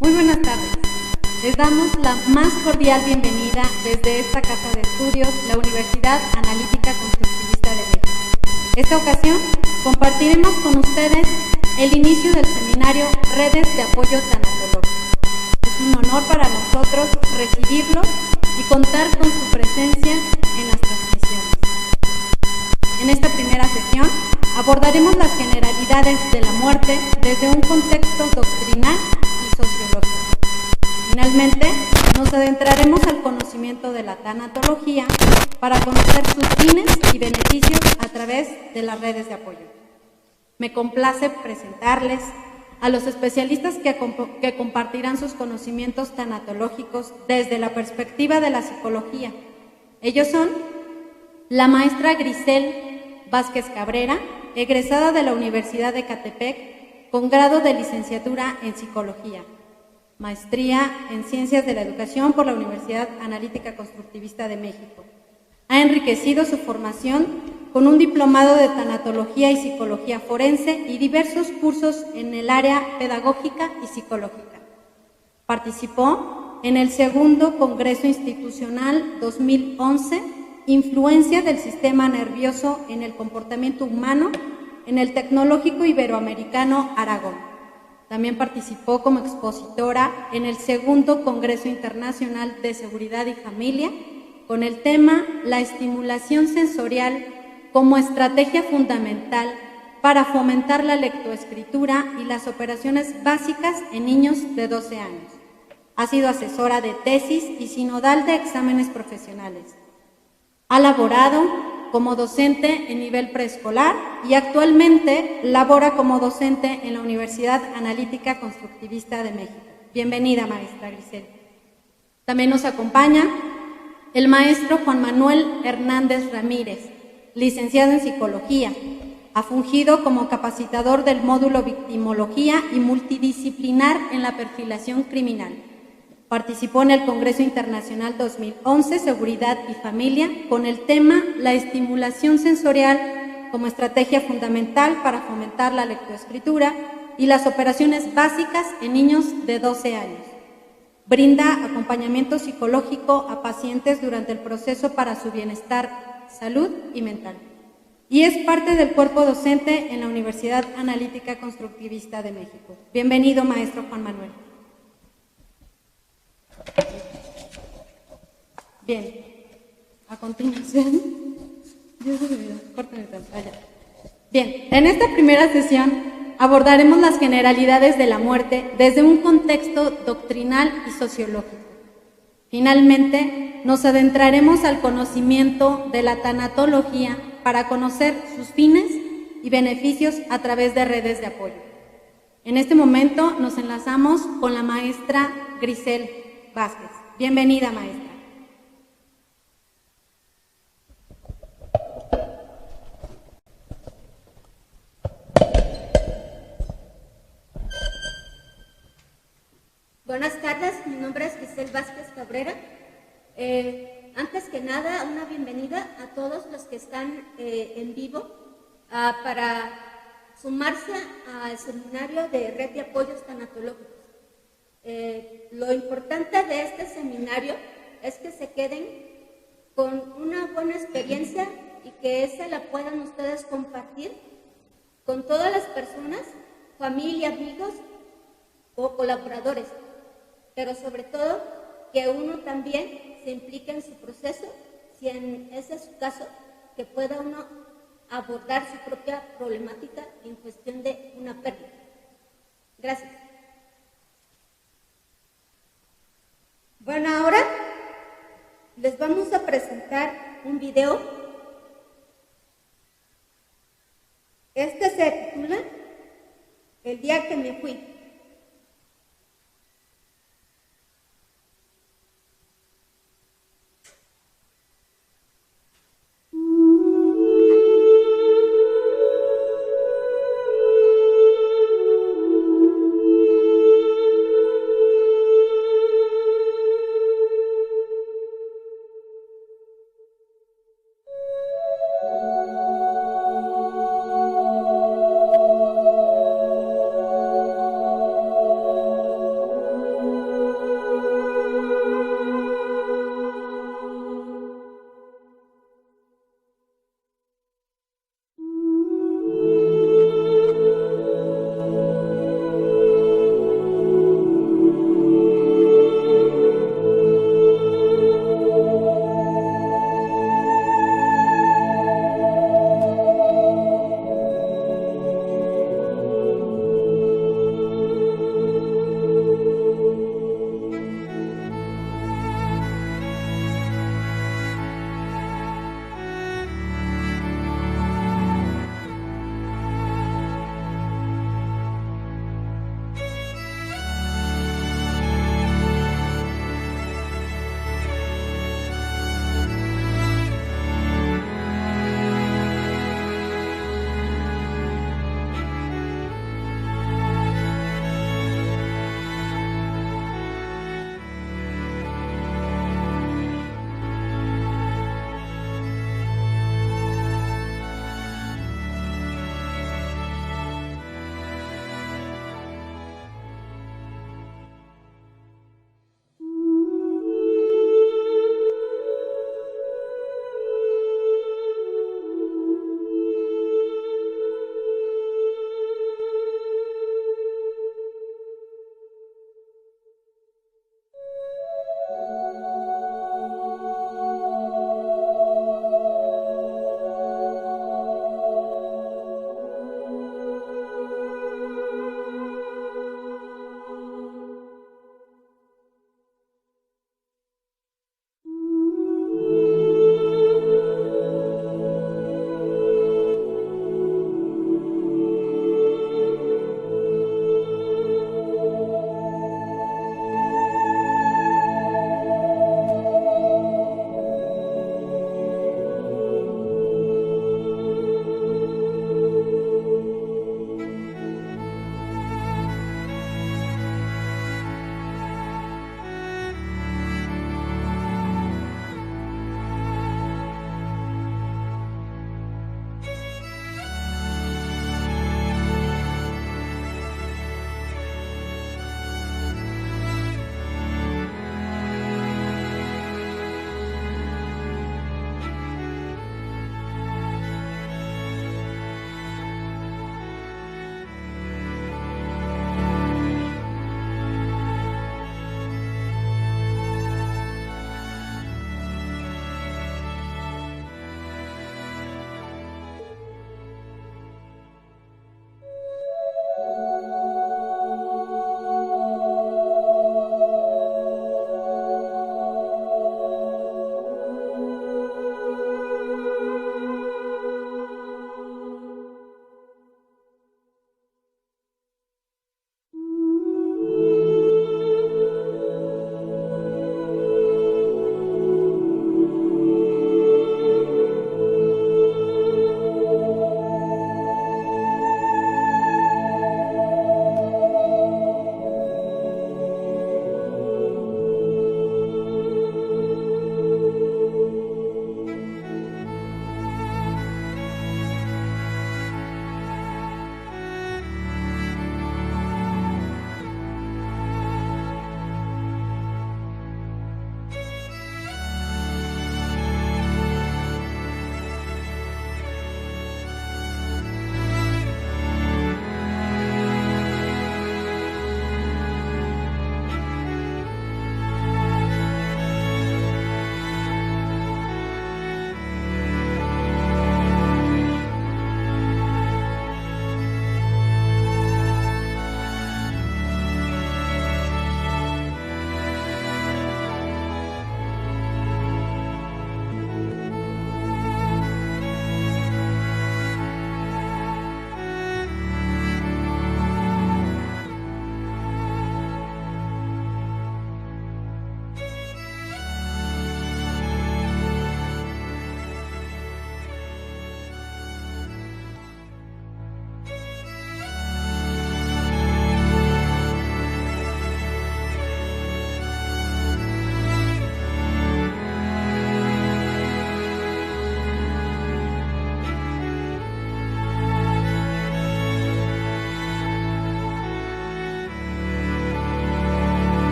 Muy buenas tardes. Les damos la más cordial bienvenida desde esta casa de estudios, la Universidad Analítica Constructivista de México. Esta ocasión compartiremos con ustedes el inicio del seminario Redes de Apoyo Tanatológico. Es un honor para nosotros recibirlos y contar con su presencia en las transmisiones. En esta primera sesión abordaremos las generalidades de la muerte desde un contexto doctrinal y sociológico. Finalmente, nos adentraremos al conocimiento de la tanatología para conocer sus fines y beneficios a través de las redes de apoyo. Me complace presentarles a los especialistas que compartirán sus conocimientos tanatológicos desde la perspectiva de la psicología. Ellos son la maestra Grisel Vázquez Cabrera, egresada de la Universidad de Ecatepec, con grado de licenciatura en Psicología, maestría en Ciencias de la Educación por la Universidad Analítica Constructivista de México. Ha enriquecido su formación con un diplomado de Tanatología y Psicología Forense y diversos cursos en el área pedagógica y psicológica. Participó en el segundo Congreso Institucional 2011, Influencia del Sistema Nervioso en el Comportamiento Humano, en el Tecnológico Iberoamericano Aragón. También participó como expositora en el segundo Congreso Internacional de Seguridad y Familia, con el tema La estimulación sensorial como estrategia fundamental para fomentar la lectoescritura y las operaciones básicas en niños de 12 años. Ha sido asesora de tesis y sinodal de exámenes profesionales. Ha laborado como docente en nivel preescolar y actualmente labora como docente en la Universidad Analítica Constructivista de México. Bienvenida, maestra Grisel. También nos acompaña el maestro Juan Manuel Hernández Ramírez, licenciado en Psicología. Ha fungido como capacitador del módulo Victimología y multidisciplinar en la perfilación criminal. Participó en el Congreso Internacional 2011, Seguridad y Familia, con el tema La estimulación sensorial como estrategia fundamental para fomentar la lectoescritura y las operaciones básicas en niños de 12 años. Brinda acompañamiento psicológico a pacientes durante el proceso para su bienestar, salud y mental. Y es parte del cuerpo docente en la Universidad Analítica Constructivista de México. Bienvenido, maestro Juan Manuel. Bien, a continuación, Bien, en esta primera sesión abordaremos las generalidades de la muerte desde un contexto doctrinal y sociológico. Finalmente, nos adentraremos al conocimiento de la tanatología para conocer sus fines y beneficios a través de redes de apoyo. En este momento nos enlazamos con la maestra Grisel Vázquez. Bienvenida, maestra. Buenas tardes, mi nombre es Grisel Vázquez Cabrera. Antes que nada, una bienvenida a todos los que están en vivo para sumarse al seminario de Red de Apoyos Tanatológicos. Lo importante de este seminario es que se queden con una buena experiencia y que esa la puedan ustedes compartir con todas las personas, familia, amigos o colaboradores, pero sobre todo que uno también se implique en su proceso, si ese es su caso, que pueda uno abordar su propia problemática en cuestión de una pérdida. Gracias. Bueno, ahora les vamos a presentar un video. Este se titula El día que me fui.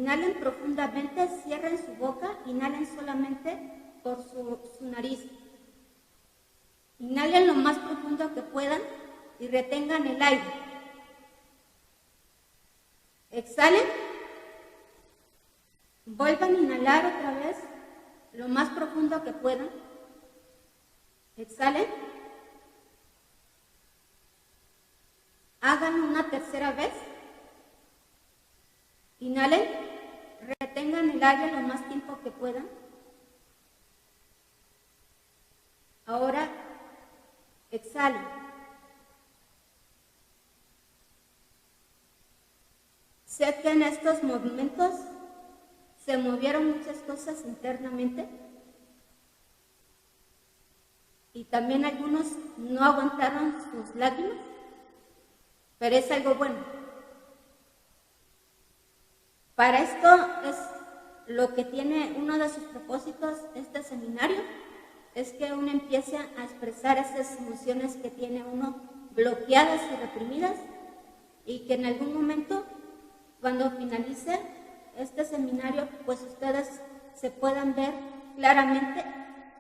inhalen profundamente, cierren su boca, inhalen solamente por su nariz. Inhalen lo más profundo que puedan y retengan el aire. Exhalen. Vuelvan a inhalar otra vez lo más profundo que puedan. Exhalen. Háganlo una tercera vez. Inhalen. Retengan el aire lo más tiempo que puedan. Ahora exhalen. Sé que en estos movimientos se movieron muchas cosas internamente y también algunos no aguantaron sus lágrimas, pero es algo bueno. Para esto es lo que tiene uno de sus propósitos este seminario, es que uno empiece a expresar esas emociones que tiene uno bloqueadas y reprimidas y que en algún momento, cuando finalice este seminario, pues ustedes se puedan ver claramente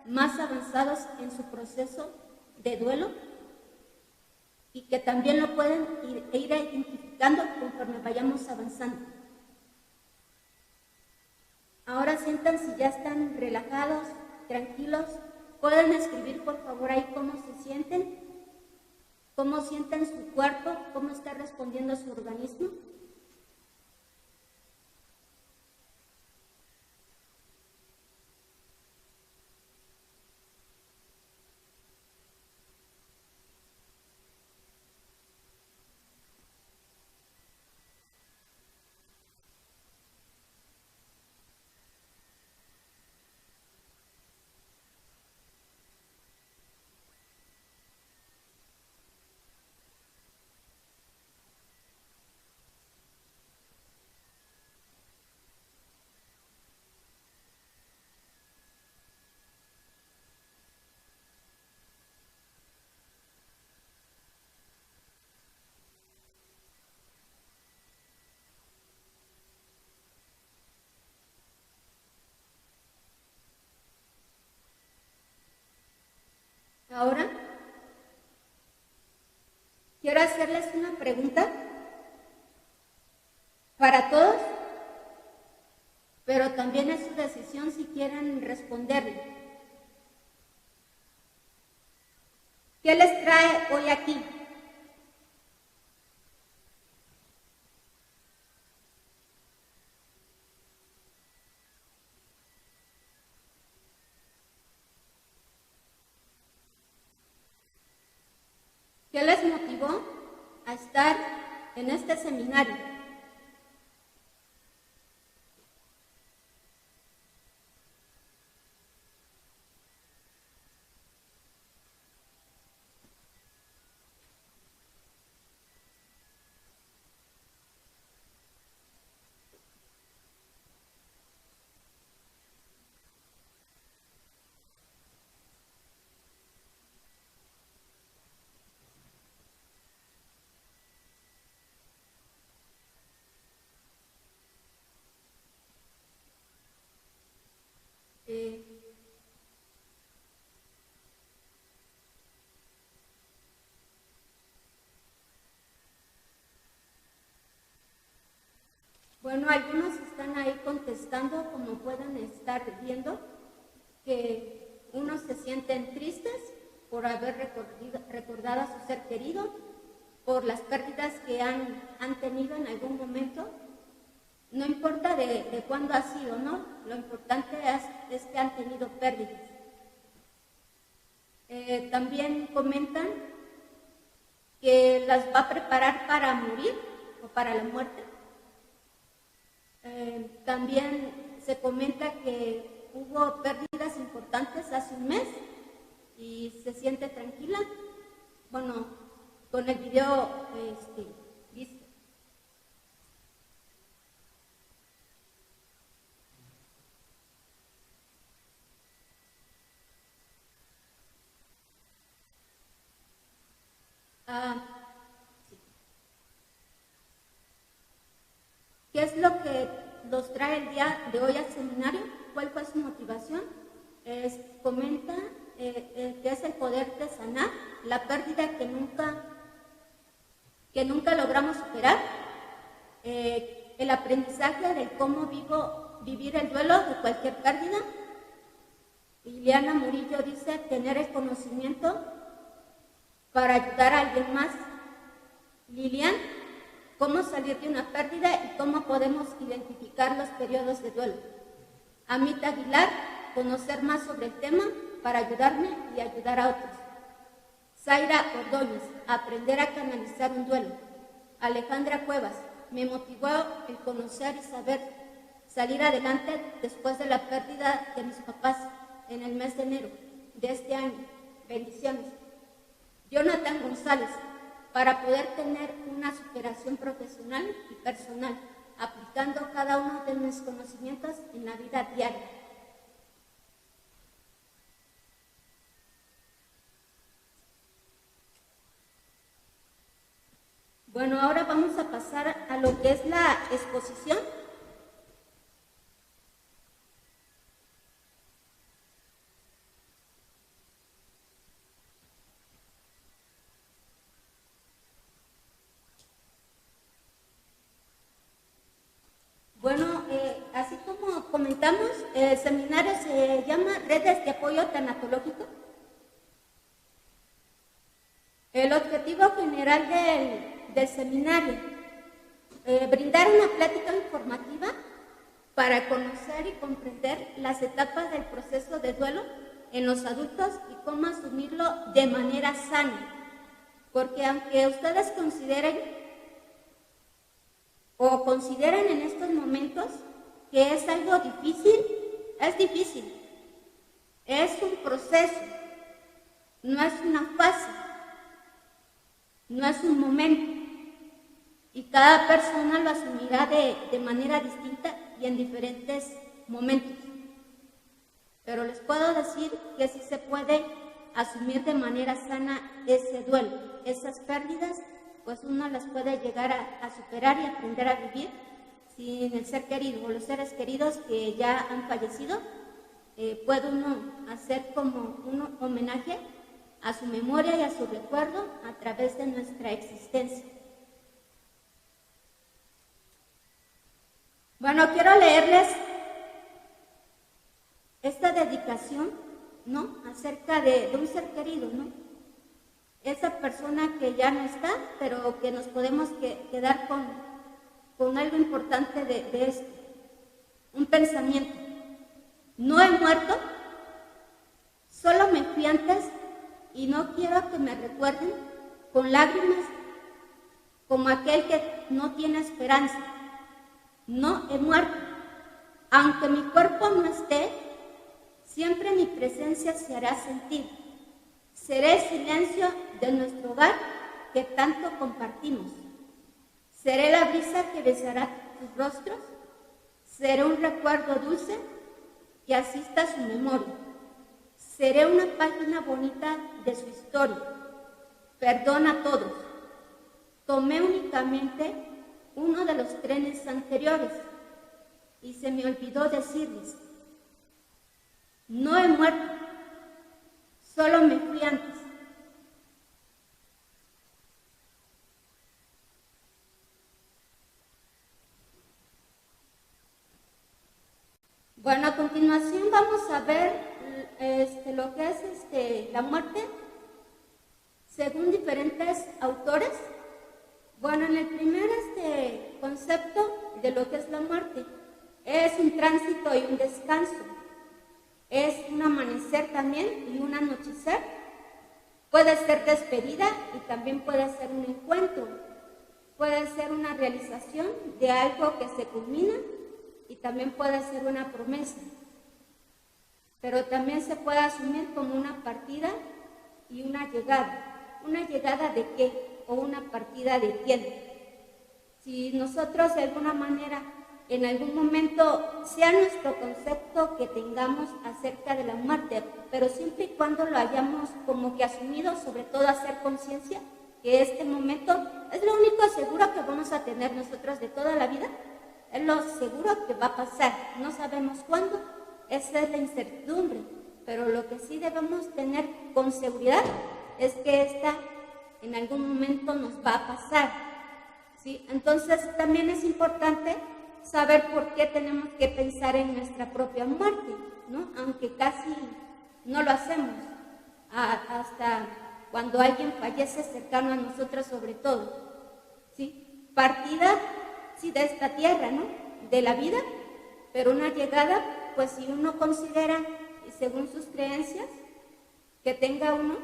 más avanzados en su proceso de duelo y que también lo pueden ir identificando conforme vayamos avanzando. Ahora sientan si ya están relajados, tranquilos. Pueden escribir por favor ahí cómo se sienten su cuerpo, cómo está respondiendo su organismo. Ahora, quiero hacerles una pregunta para todos, pero también es su decisión si quieren responderle. ¿Qué les trae hoy aquí? ¿Qué les motivó a estar en este seminario? Bueno, algunos están ahí contestando, como pueden estar viendo, que unos se sienten tristes por haber recordado a su ser querido, por las pérdidas que han tenido en algún momento. No importa de cuándo ha sido, ¿no? Lo importante es que han tenido pérdidas. También comentan que las va a preparar para morir o para la muerte. También se comenta que hubo pérdidas importantes hace un mes y se siente tranquila. Bueno, con el video listo. Sí. ¿Qué es lo que los trae el día de hoy al seminario. ¿Cuál fue su motivación? Comenta que es el poder de sanar la pérdida que nunca logramos superar, el aprendizaje de cómo vivir el duelo de cualquier pérdida. Liliana Murillo dice tener el conocimiento para ayudar a alguien más. Lilian, cómo salir de una pérdida y cómo podemos identificar los periodos de duelo. Amita Aguilar, conocer más sobre el tema para ayudarme y ayudar a otros. Zaira Ordóñez, aprender a canalizar un duelo. Alejandra Cuevas, me motivó el conocer y saber salir adelante después de la pérdida de mis papás en el mes de enero de este año. Bendiciones. Jonathan González, para poder tener una superación profesional y personal, aplicando cada uno de mis conocimientos en la vida diaria. Bueno, ahora vamos a pasar a lo que es la exposición. Bueno, así como comentamos, el seminario se llama Redes de Apoyo Tanatológico. El objetivo general del seminario, brindar una plática informativa para conocer y comprender las etapas del proceso de duelo en los adultos y cómo asumirlo de manera sana. Porque aunque ustedes consideren en estos momentos que es algo difícil, es difícil. Es un proceso, no es una fase, no es un momento. Y cada persona lo asumirá de manera distinta y en diferentes momentos. Pero les puedo decir que sí se puede asumir de manera sana ese duelo, esas pérdidas, pues uno las puede llegar a superar y aprender a vivir sin el ser querido o los seres queridos que ya han fallecido. Puede uno hacer como un homenaje a su memoria y a su recuerdo a través de nuestra existencia. Bueno, quiero leerles esta dedicación, ¿no? Acerca de un ser querido, ¿no? Esa persona que ya no está, pero que nos podemos quedar con algo importante de esto. Un pensamiento. No he muerto, solo me fui antes y no quiero que me recuerden con lágrimas como aquel que no tiene esperanza. No he muerto. Aunque mi cuerpo no esté, siempre mi presencia se hará sentir. Seré el silencio de nuestro hogar que tanto compartimos. Seré la brisa que besará tus rostros. Seré un recuerdo dulce que asista a su memoria. Seré una página bonita de su historia. Perdona a todos. Tomé únicamente uno de los trenes anteriores y se me olvidó decirles, no he muerto, solo me fui antes. Bueno, a continuación vamos a ver lo que es la muerte según diferentes autores. Bueno, en el primer concepto de lo que es la muerte, es un tránsito y un descanso, es un amanecer también y un anochecer, puede ser despedida y también puede ser un encuentro, puede ser una realización de algo que se culmina y también puede ser una promesa, pero también se puede asumir como una partida y una llegada de qué o una partida de quién. Si nosotros de alguna manera en algún momento sea nuestro concepto que tengamos acerca de la muerte, pero siempre y cuando lo hayamos como que asumido, sobre todo hacer conciencia que este momento es lo único seguro que vamos a tener nosotros de toda la vida, es lo seguro que va a pasar. No sabemos cuándo, esa es la incertidumbre, pero lo que sí debemos tener con seguridad es que esta en algún momento nos va a pasar, ¿sí? Entonces también es importante saber por qué tenemos que pensar en nuestra propia muerte, ¿no? Aunque casi no lo hacemos, hasta cuando alguien fallece cercano a nosotros sobre todo, ¿sí? Partida, sí, de esta tierra, ¿no? De la vida, pero una llegada, pues si uno considera, y según sus creencias, que tenga uno,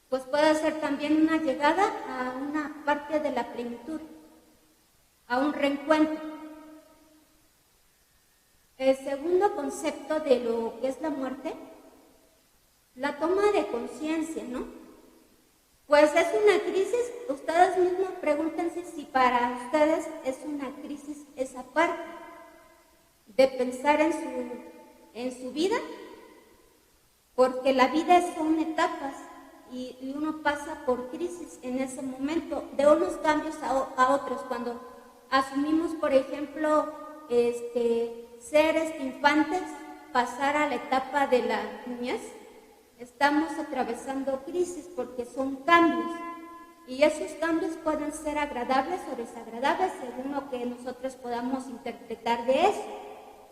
pues puede ser también una llegada a una parte de la plenitud, a un reencuentro. El segundo concepto de lo que es la muerte, la toma de conciencia, ¿no? Pues es una crisis, ustedes mismos pregúntense si para ustedes es una crisis esa parte de pensar en su vida, porque la vida son etapas y uno pasa por crisis en ese momento, de unos cambios a otros. Cuando asumimos, por ejemplo, ser infantes, pasar a la etapa de la niñez, estamos atravesando crisis porque son cambios. Y esos cambios pueden ser agradables o desagradables según lo que nosotros podamos interpretar de eso.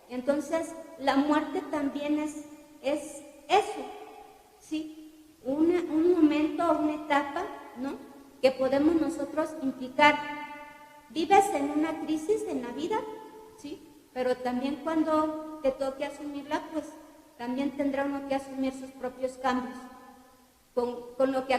Entonces, la muerte también es eso, ¿sí? Un momento, una etapa, ¿no? Que podemos nosotros implicar. Vives en una crisis en la vida, ¿sí? Pero también cuando te toque asumirla, pues también tendrá uno que asumir sus propios cambios con lo que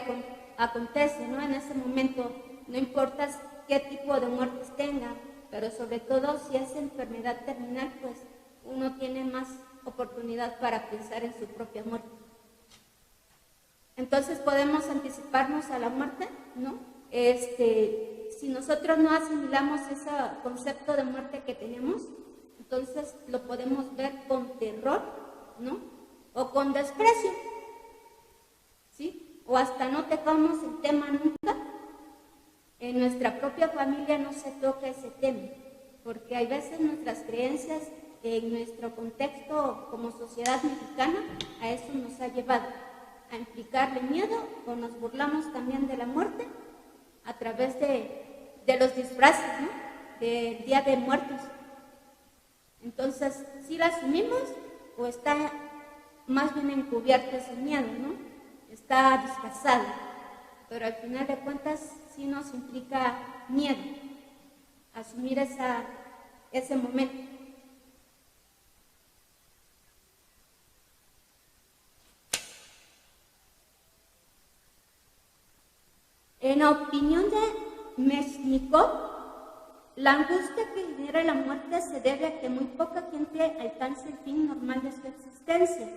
acontece, ¿no? En ese momento, no importa qué tipo de muertes tenga, pero sobre todo si es enfermedad terminal, pues uno tiene más oportunidad para pensar en su propia muerte. Entonces podemos anticiparnos a la muerte, ¿no? Si nosotros no asimilamos ese concepto de muerte que tenemos, entonces lo podemos ver con terror, ¿no? O con desprecio, ¿sí? O hasta no tocamos el tema nunca. En nuestra propia familia no se toca ese tema, porque hay veces nuestras creencias en nuestro contexto como sociedad mexicana a eso nos ha llevado, a implicarle miedo, o nos burlamos también de la muerte a través de los disfraces, ¿no? Del Día de Muertos. Entonces, si la asumimos o está más bien encubierto ese miedo, ¿no? Está disfrazado, pero al final de cuentas sí nos implica miedo asumir ese momento. En la opinión de Meshnikov, la angustia que genera la muerte se debe a que muy poca gente alcanza el fin normal de su existencia,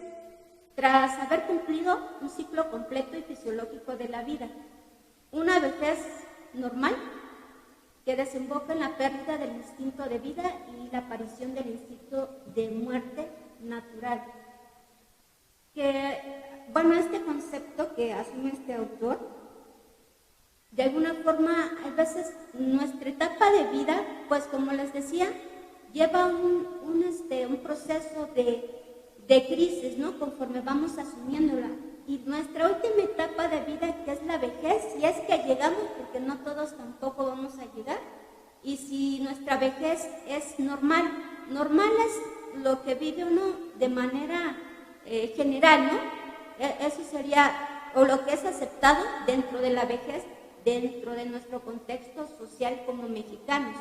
tras haber cumplido un ciclo completo y fisiológico de la vida. Una vejez normal que desemboca en la pérdida del instinto de vida y la aparición del instinto de muerte natural. Este concepto que asume este autor, de alguna forma, a veces nuestra etapa de vida, pues como les decía, lleva un proceso de crisis, ¿no? Conforme vamos asumiéndola. Y nuestra última etapa de vida, que es la vejez, si es que llegamos, porque no todos tampoco vamos a llegar, y si nuestra vejez es normal es lo que vive uno de manera general, ¿no? Eso sería, o lo que es aceptado dentro de la vejez, dentro de nuestro contexto social como mexicanos,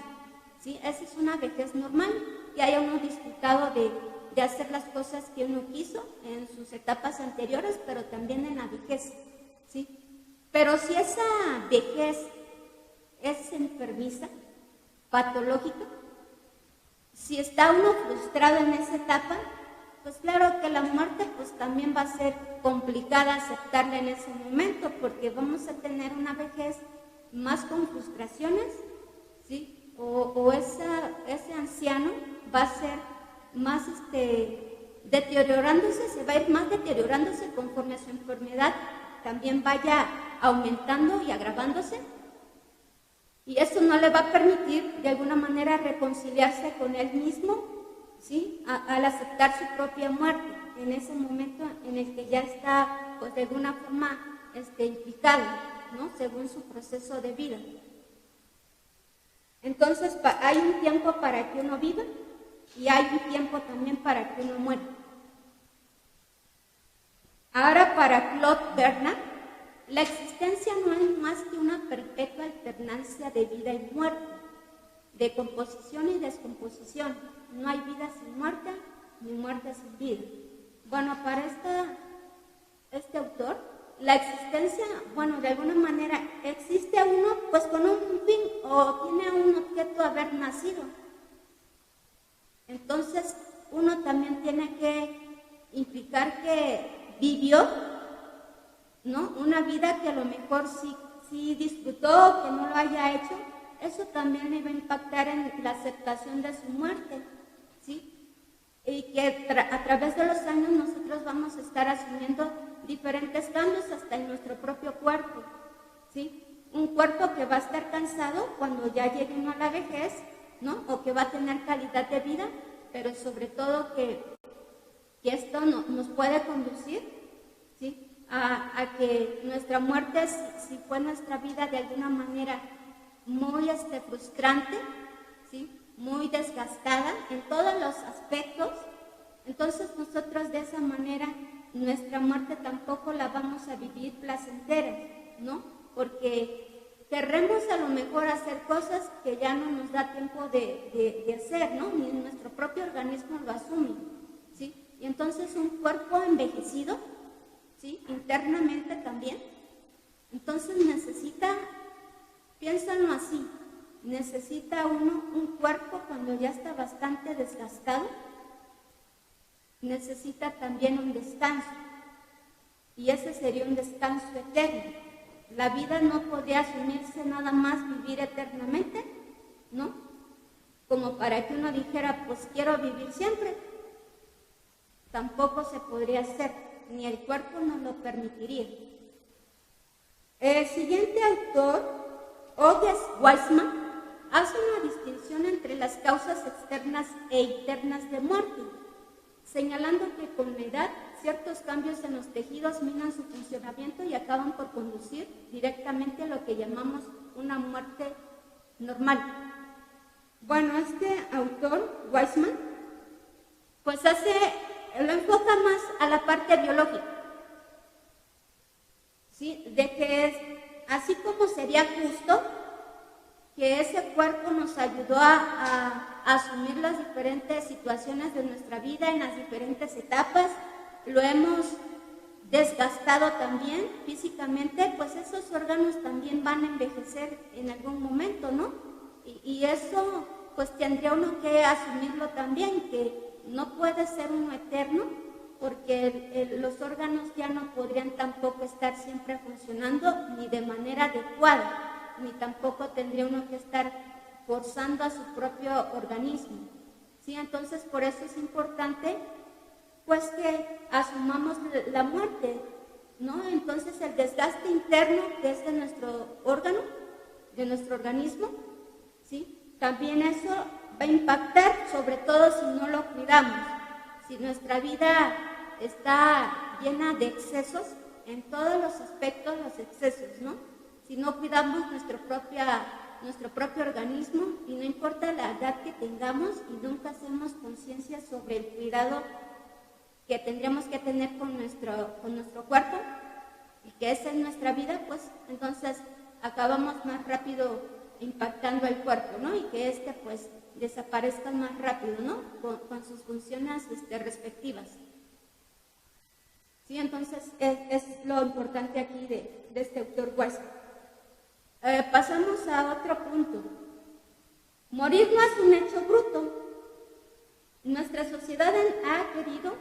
¿sí? Esa es una vejez normal, que haya uno disfrutado de hacer las cosas que uno quiso en sus etapas anteriores, pero también en la vejez, ¿sí? Pero si esa vejez es enfermiza, patológica, si está uno frustrado en esa etapa, pues claro que la muerte pues también va a ser complicada aceptarla en ese momento, porque vamos a tener una vejez más con frustraciones, ¿sí? O ese anciano va a ser más deteriorándose, se va a ir más deteriorándose conforme a su enfermedad también vaya aumentando y agravándose. Y eso no le va a permitir de alguna manera reconciliarse con él mismo, ¿sí? Al aceptar su propia muerte, en ese momento en el que ya está, pues de alguna forma, implicado, ¿no? Según su proceso de vida. Entonces, hay un tiempo para que uno viva y hay un tiempo también para que uno muera. Ahora, para Claude Bernard, la existencia no es más que una perpetua alternancia de vida y muerte, de composición y descomposición. No hay vida sin muerte, ni muerte sin vida. Bueno, para este autor, la existencia, bueno, de alguna manera, existe uno pues con un fin o tiene un objeto haber nacido. Entonces, uno también tiene que implicar que vivió, ¿no? Una vida que a lo mejor sí disfrutó, que no lo haya hecho, eso también le va a impactar en la aceptación de su muerte, ¿sí? Y que a través de los años nosotros vamos a estar asumiendo diferentes cambios hasta en nuestro propio cuerpo, ¿sí? Un cuerpo que va a estar cansado cuando ya llegue uno a la vejez, ¿no? O que va a tener calidad de vida, pero sobre todo que esto nos puede conducir, ¿sí? A que nuestra muerte, si fue nuestra vida de alguna manera muy frustrante, ¿sí? Muy desgastada en todos los aspectos, entonces nosotros de esa manera nuestra muerte tampoco la vamos a vivir placentera, ¿no? Porque querremos a lo mejor hacer cosas que ya no nos da tiempo de hacer, ¿no? Ni nuestro propio organismo lo asume, ¿sí? Y entonces un cuerpo envejecido, ¿sí? Internamente también, entonces necesita, piénsalo así, necesita uno un cuerpo cuando ya está bastante desgastado, necesita también un descanso, y ese sería un descanso eterno. La vida no podría asumirse nada más vivir eternamente, ¿no? Como para que uno dijera, pues quiero vivir siempre. Tampoco se podría hacer, ni el cuerpo nos lo permitiría. El siguiente autor, Oges Weisman, hace una distinción entre las causas externas e internas de muerte, señalando que con la edad ciertos cambios en los tejidos minan su funcionamiento y acaban por conducir directamente a lo que llamamos una muerte normal. Bueno, este autor, Weisman, pues lo enfoca más a la parte biológica, ¿sí? De que así como sería justo que ese cuerpo nos ayudó a asumir las diferentes situaciones de nuestra vida en las diferentes etapas, lo hemos desgastado también físicamente, pues esos órganos también van a envejecer en algún momento, ¿no? Y eso pues tendría uno que asumirlo también, que no puede ser uno eterno, porque los órganos ya no podrían tampoco estar siempre funcionando ni de manera adecuada, ni tampoco tendría uno que estar forzando a su propio organismo, ¿sí? Entonces, por eso es importante, pues, que asumamos la muerte, ¿no? Entonces, el desgaste interno que es de nuestro órgano, de nuestro organismo, ¿sí? También eso va a impactar, sobre todo si no lo cuidamos, si nuestra vida está llena de excesos, en todos los aspectos los excesos, ¿no? Si no cuidamos nuestro propio organismo, y no importa la edad que tengamos, y nunca hacemos conciencia sobre el cuidado que tendríamos que tener con nuestro cuerpo, y que esa es nuestra vida, pues entonces acabamos más rápido impactando al cuerpo, ¿no? Y que pues desaparezca más rápido, ¿no? Con sus funciones respectivas. Sí, entonces es lo importante aquí de este autor Weisman. Pasamos a otro punto. Morir no es un hecho bruto. Nuestra sociedad ha querido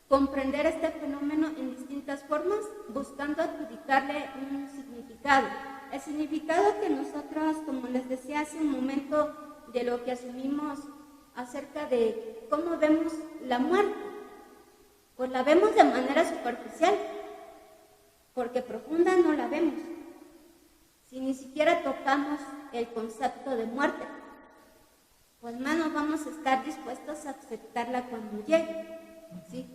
comprender este fenómeno en distintas formas, buscando adjudicarle un significado. El significado que nosotros, como les decía hace un momento, de lo que asumimos acerca de cómo vemos la muerte, pues la vemos de manera superficial, porque profunda no la vemos. Si ni siquiera tocamos el concepto de muerte, pues menos vamos a estar dispuestos a aceptarla cuando llegue, ¿sí?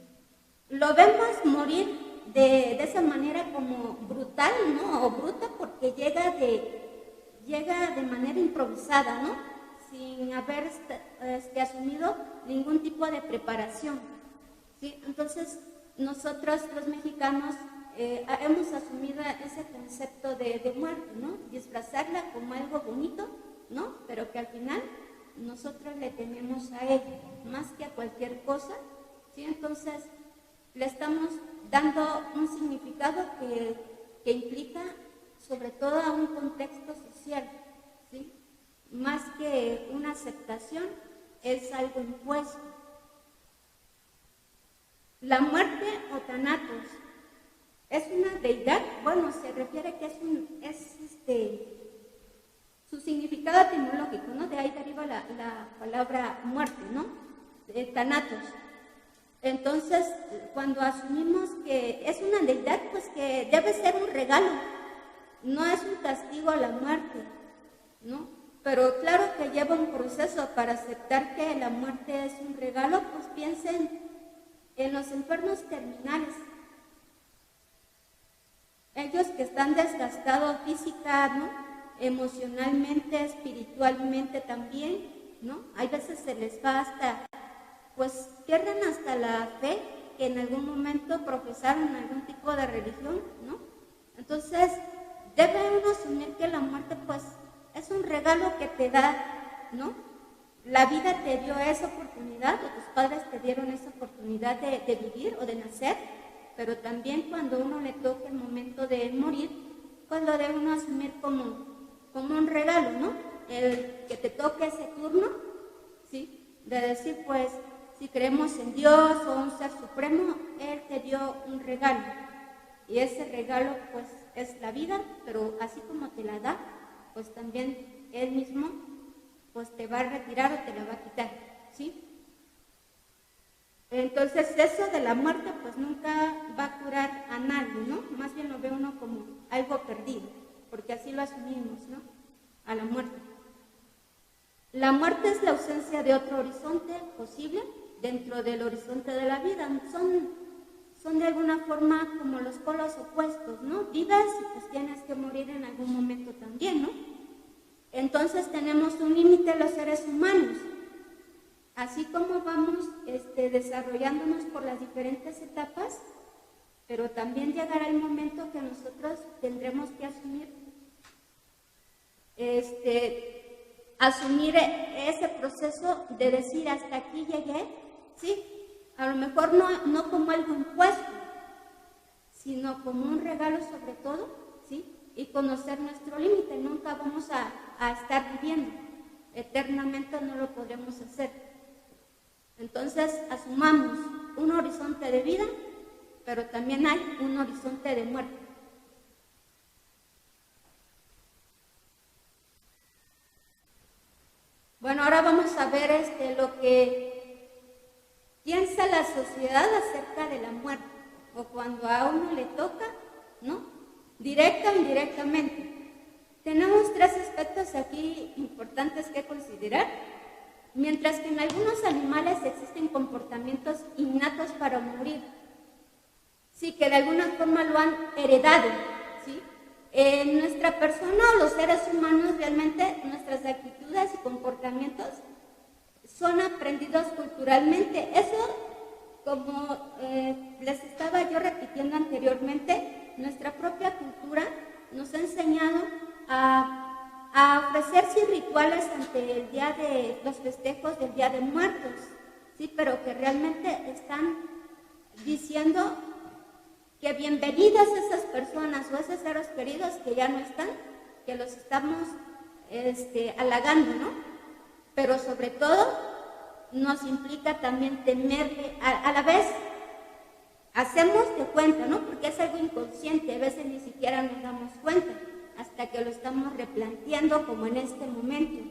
Lo vemos morir de esa manera como brutal, ¿no? O bruta, porque llega de manera improvisada, ¿no? Sin haber asumido ningún tipo de preparación, ¿sí? Entonces, nosotros los mexicanos hemos asumido ese concepto de muerte, ¿no? Disfrazarla como algo bonito, ¿no? Pero que al final nosotros le tenemos a ella, más que a cualquier cosa, ¿sí? Entonces, le estamos dando un significado que implica sobre todo a un contexto social, ¿sí? Más que una aceptación, es algo impuesto. La muerte o Thanatos es una deidad, bueno, se refiere que su significado etimológico, ¿no? De ahí deriva la palabra muerte, ¿no? Thanatos. Entonces, cuando asumimos que es una deidad, pues que debe ser un regalo, no es un castigo a la muerte, ¿no? Pero claro que lleva un proceso para aceptar que la muerte es un regalo, pues piensen en los enfermos terminales. Ellos que están desgastados física, ¿no? Emocionalmente, espiritualmente también, ¿no? Hay veces se les va hasta, pues pierden hasta la fe que en algún momento profesaron algún tipo de religión, ¿no? Entonces, debe uno asumir que la muerte, pues, es un regalo que te da, ¿no? La vida te dio esa oportunidad, o tus padres te dieron esa oportunidad de vivir o de nacer, pero también cuando uno le toque el momento de morir, pues lo debe uno asumir como un regalo, ¿no? El que te toque ese turno, ¿sí? De decir, pues, si creemos en Dios o un ser supremo, Él te dio un regalo. Y ese regalo, pues, es la vida, pero así como te la da, pues también Él mismo, pues, te va a retirar o te la va a quitar, ¿sí? Entonces, eso de la muerte, pues, nunca va a curar a nadie, ¿no? Más bien lo ve uno como algo perdido, porque así lo asumimos, ¿no? A la muerte. La muerte es la ausencia de otro horizonte posible dentro del horizonte de la vida. Son de alguna forma como los polos opuestos, ¿no? Vives y pues tienes que morir en algún momento también, ¿no? Entonces tenemos un límite los seres humanos. Así como vamos desarrollándonos por las diferentes etapas, pero también llegará el momento que nosotros tendremos que asumir ese proceso de decir hasta aquí llegué, ¿sí? A lo mejor no como algo impuesto, sino como un regalo sobre todo, ¿sí? Y conocer nuestro límite. Nunca vamos a estar viviendo, eternamente no lo podremos hacer. Entonces asumamos un horizonte de vida, pero también hay un horizonte de muerte. Bueno, ahora vamos a ver lo que piensa la sociedad acerca de la muerte, o cuando a uno le toca, ¿no? Directa o indirectamente. Tenemos tres aspectos aquí importantes que considerar. Mientras que en algunos animales existen comportamientos innatos para morir, sí, que de alguna forma lo han heredado, ¿sí? En nuestra persona o los seres humanos realmente nuestras actitudes y comportamientos son aprendidos culturalmente. Eso, como les estaba yo repitiendo anteriormente, nuestra propia cultura nos ha enseñado a ofrecerse rituales ante el día de los festejos del Día de Muertos, sí, pero que realmente están diciendo que bienvenidas esas personas o esos seres queridos que ya no están, que los estamos halagando, ¿no? Pero sobre todo nos implica también temerle, a la vez hacemos de cuenta, ¿no? Porque es algo inconsciente, a veces ni siquiera nos damos cuenta, hasta que lo estamos replanteando como en este momento,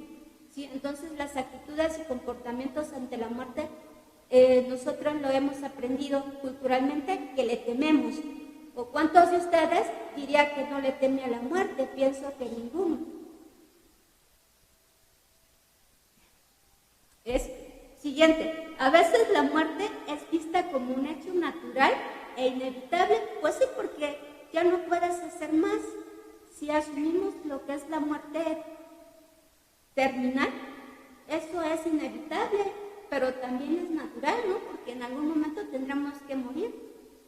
¿sí? Entonces las actitudes y comportamientos ante la muerte, nosotros lo hemos aprendido culturalmente que le tememos. ¿O cuántos de ustedes diría que no le teme a la muerte? Pienso que ninguno. siguiente, a veces la muerte es vista como un hecho natural e inevitable, pues sí, porque ya no puedes hacer más. Si asumimos lo que es la muerte terminal, eso es inevitable, pero también es natural, ¿no? Porque en algún momento tendremos que morir,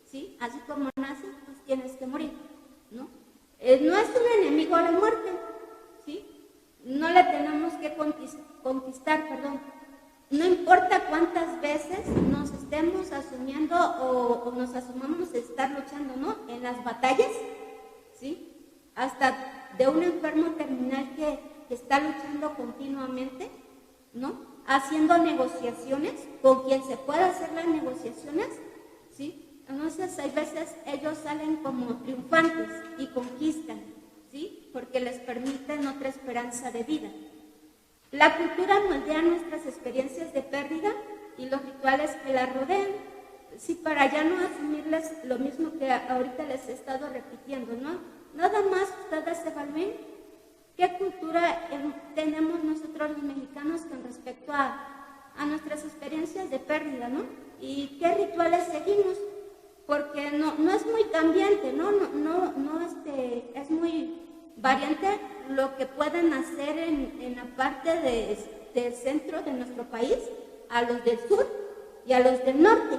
¿sí? Así como naces, pues tienes que morir, ¿no? No es un enemigo a la muerte, ¿sí? No la tenemos que conquistar, perdón. No importa cuántas veces nos estemos asumiendo o nos asumamos estar luchando, ¿no? En las batallas, ¿sí? Hasta de un enfermo terminal que está luchando continuamente, ¿no? Haciendo negociaciones con quien se pueda hacer las negociaciones, ¿sí? Entonces, hay veces ellos salen como triunfantes y conquistan, ¿sí? Porque les permiten otra esperanza de vida. La cultura moldea nuestras experiencias de pérdida y los rituales que la rodean, sí, para ya no asumirles lo mismo que ahorita les he estado repitiendo, ¿no? Nada más ustedes evalúen qué cultura tenemos nosotros los mexicanos con respecto a nuestras experiencias de pérdida, ¿no? Y qué rituales seguimos, porque no es muy cambiante, ¿no? Es muy variante lo que pueden hacer en la parte del centro de nuestro país, a los del sur y a los del norte.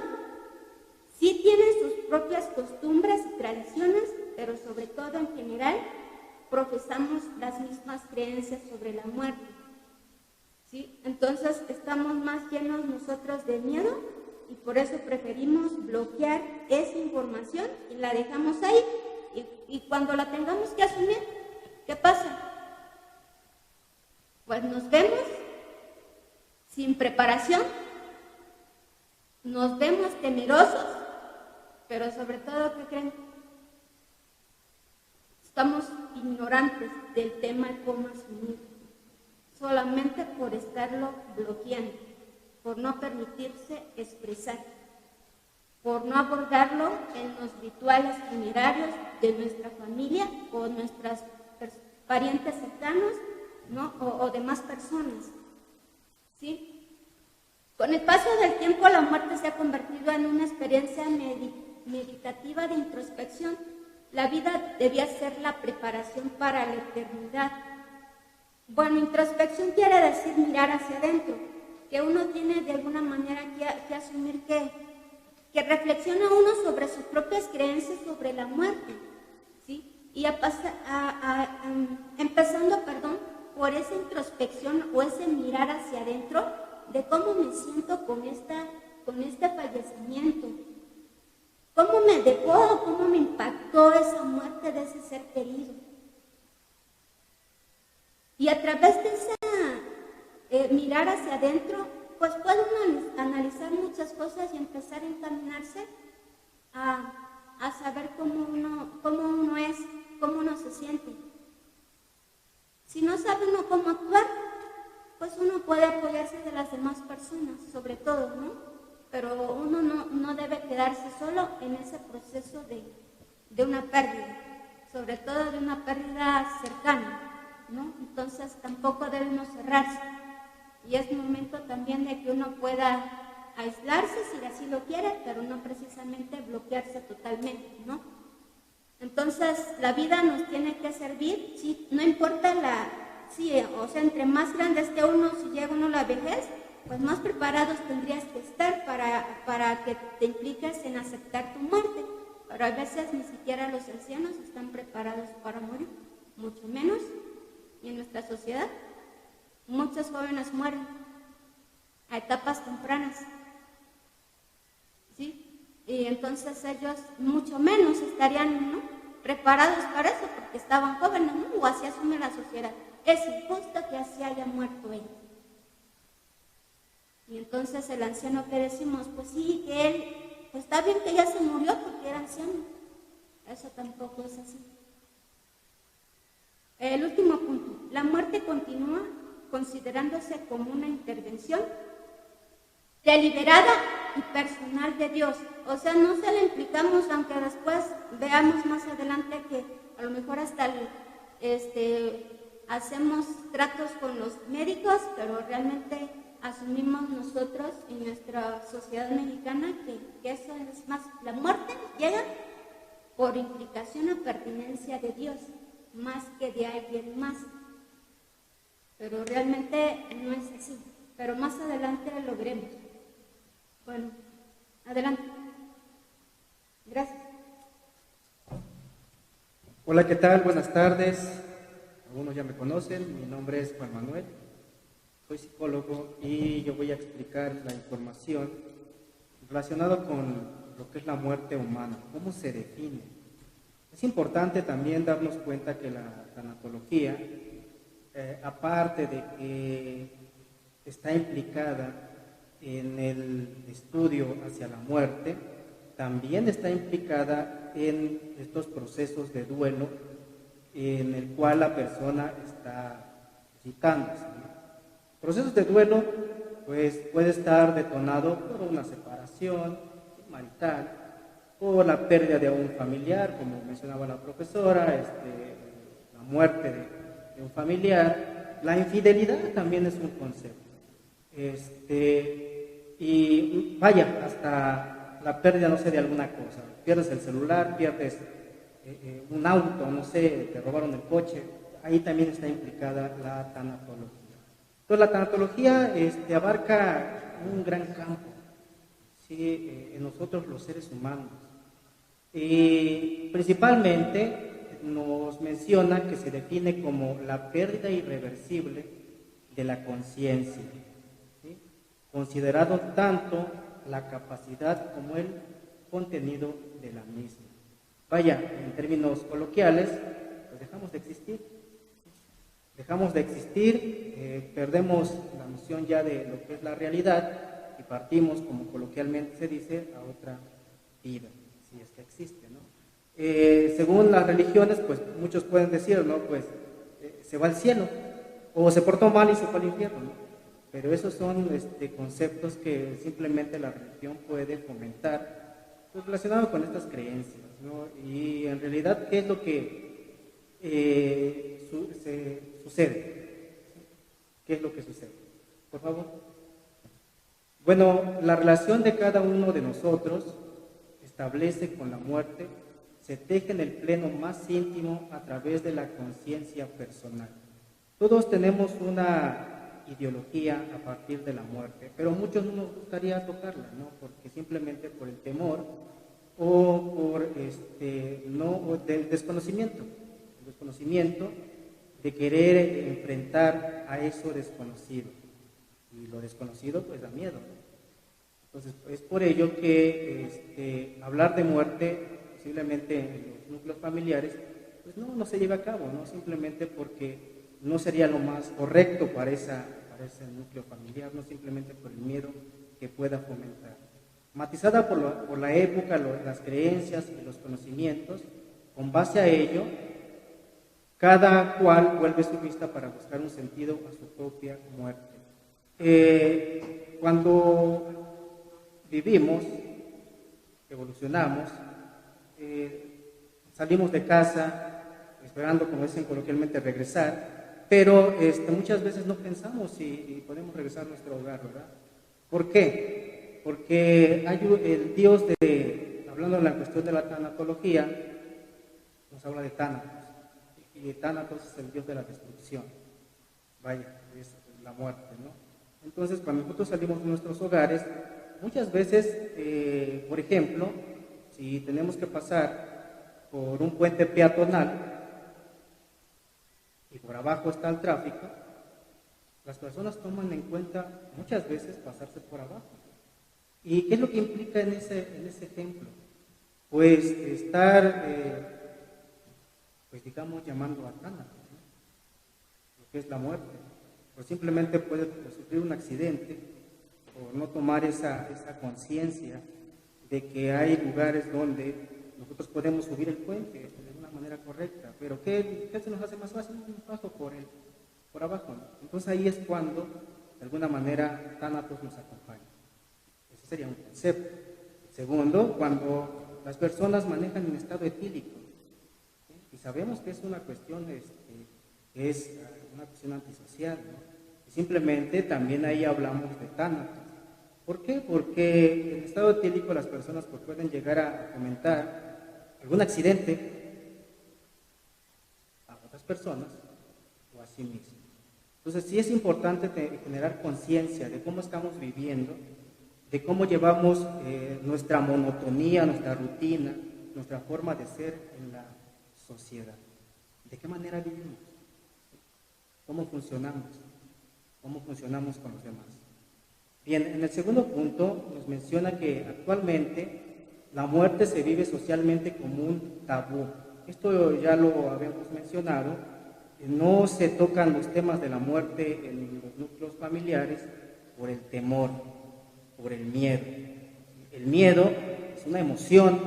Sí tienen sus propias costumbres y tradiciones, pero sobre todo en general profesamos las mismas creencias sobre la muerte, ¿sí? Entonces estamos más llenos nosotros de miedo y por eso preferimos bloquear esa información y la dejamos ahí, y cuando la tengamos que asumir, ¿qué pasa? Pues nos vemos sin preparación, nos vemos temerosos, pero sobre todo, ¿qué creen? Estamos ignorantes del tema de cómo asumir, solamente por estarlo bloqueando, por no permitirse expresar, por no abordarlo en los rituales funerarios de nuestra familia o nuestros parientes cercanos, ¿no? o demás personas, ¿sí? Con el paso del tiempo, la muerte se ha convertido en una experiencia meditativa de introspección. La vida debía ser la preparación para la eternidad. Bueno, introspección quiere decir mirar hacia adentro, que uno tiene de alguna manera que asumir que reflexiona uno sobre sus propias creencias sobre la muerte, ¿sí? Y empezando por esa introspección o ese mirar hacia adentro de cómo me siento con este fallecimiento. ¿Cómo me dejó, cómo me impactó esa muerte de ese ser querido? Y a través de esa mirar hacia adentro, pues puede uno analizar muchas cosas y empezar a encaminarse a saber cómo uno es, cómo uno se siente. Si no sabe uno cómo actuar, pues uno puede apoyarse de las demás personas, sobre todo, ¿no? Pero uno no debe quedarse solo en ese proceso de una pérdida, sobre todo de una pérdida cercana, ¿no? Entonces tampoco debe uno cerrarse. Y es momento también de que uno pueda aislarse si así lo quiere, pero no precisamente bloquearse totalmente, ¿no? Entonces la vida nos tiene que servir, sí, no importa entre más grande esté uno, si llega uno a la vejez, pues más preparados tendrías que estar para que te impliques en aceptar tu muerte. Pero a veces ni siquiera los ancianos están preparados para morir, mucho menos. Y en nuestra sociedad, muchos jóvenes mueren a etapas tempranas, ¿sí? Y entonces ellos mucho menos estarían, ¿no?, preparados para eso, porque estaban jóvenes, ¿no? O así asume la sociedad. Es injusto que así haya muerto él. Y entonces el anciano que decimos, pues sí, que él, pues está bien que ya se murió porque era anciano. Eso tampoco es así. El último punto, la muerte continúa considerándose como una intervención deliberada y personal de Dios. O sea, no se le implicamos, aunque después veamos más adelante que a lo mejor hasta hacemos tratos con los médicos, pero realmente asumimos nosotros en nuestra sociedad mexicana que eso es más, la muerte llega por implicación o pertinencia de Dios, más que de alguien más. Pero realmente no es así. Pero más adelante lo veremos. Bueno, adelante. Gracias. Hola, ¿qué tal? Buenas tardes. Algunos ya me conocen. Mi nombre es Juan Manuel. Soy psicólogo y yo voy a explicar la información relacionada con lo que es la muerte humana, cómo se define. Es importante también darnos cuenta que la tanatología, aparte de que está implicada en el estudio hacia la muerte, también está implicada en estos procesos de duelo en el cual la persona está citándose, ¿no? Procesos de duelo, pues puede estar detonado por una separación marital, por la pérdida de un familiar, como mencionaba la profesora, la muerte de un familiar. La infidelidad también es un concepto. Y vaya, hasta la pérdida, no sé, de alguna cosa. Pierdes el celular, pierdes un auto, no sé, te robaron el coche. Ahí también está implicada la tanatología. Entonces, la tanatología abarca un gran campo, ¿sí? En nosotros los seres humanos. Y principalmente nos menciona que se define como la pérdida irreversible de la conciencia, ¿sí? Considerado tanto la capacidad como el contenido de la misma. Vaya, en términos coloquiales, pues dejamos de existir. Dejamos de existir, perdemos la noción ya de lo que es la realidad y partimos, como coloquialmente se dice, a otra vida, si es que existe, ¿no? Según las religiones, pues muchos pueden decir, ¿no? Pues se va al cielo, o se portó mal y se fue al infierno, ¿no? Pero esos son conceptos que simplemente la religión puede fomentar, pues, relacionado con estas creencias, ¿no? Y en realidad, ¿qué es lo que sucede? ¿Qué es lo que sucede? Por favor. Bueno, la relación de cada uno de nosotros establece con la muerte, se teje en el pleno más íntimo a través de la conciencia personal. Todos tenemos una ideología a partir de la muerte, pero muchos no nos gustaría tocarla, ¿no? Porque simplemente por el temor o por del desconocimiento de querer enfrentar a eso desconocido. Y lo desconocido pues da miedo, ¿no? Entonces es por ello que hablar de muerte posiblemente en los núcleos familiares pues no se lleva a cabo, ¿no? Simplemente porque no sería lo más correcto para ese núcleo familiar, no simplemente por el miedo que pueda fomentar. Matizada por la época, las creencias y los conocimientos, con base a ello, cada cual vuelve su vista para buscar un sentido a su propia muerte. Cuando vivimos, evolucionamos, salimos de casa esperando, como dicen coloquialmente, regresar, pero muchas veces no pensamos si podemos regresar a nuestro hogar, ¿verdad? ¿Por qué? Porque hay el Dios hablando de la cuestión de la tanatología, nos habla de Tánatos. Y Tánatos es el dios de la destrucción. Vaya, es la muerte, ¿no? Entonces, cuando nosotros salimos de nuestros hogares, muchas veces, por ejemplo, si tenemos que pasar por un puente peatonal y por abajo está el tráfico, las personas toman en cuenta muchas veces pasarse por abajo. ¿Y qué es lo que implica en ese ejemplo? Pues estar pues digamos llamando a Tánatos, ¿no? Lo que es la muerte, o simplemente puede sufrir un accidente o no tomar esa conciencia de que hay lugares donde nosotros podemos subir el puente de una manera correcta, pero ¿qué se nos hace más fácil? Un paso por abajo, ¿no? Entonces ahí es cuando de alguna manera Tánatos nos acompaña. Ese sería un concepto. Segundo, cuando las personas manejan en estado etílico, y sabemos que es una cuestión, es una cuestión antisocial, ¿no? Y simplemente también ahí hablamos de tánatos. ¿Por qué? Porque en estado etílico las personas pues, pueden llegar a comentar algún accidente a otras personas o a sí mismos. Entonces sí es importante generar conciencia de cómo estamos viviendo, de cómo llevamos nuestra monotonía, nuestra rutina, nuestra forma de ser en la sociedad. ¿De qué manera vivimos? ¿Cómo funcionamos? ¿Cómo funcionamos con los demás? Bien, en el segundo punto nos menciona que actualmente la muerte se vive socialmente como un tabú. Esto ya lo habíamos mencionado. No se tocan los temas de la muerte en los núcleos familiares por el temor, por el miedo. El miedo es una emoción,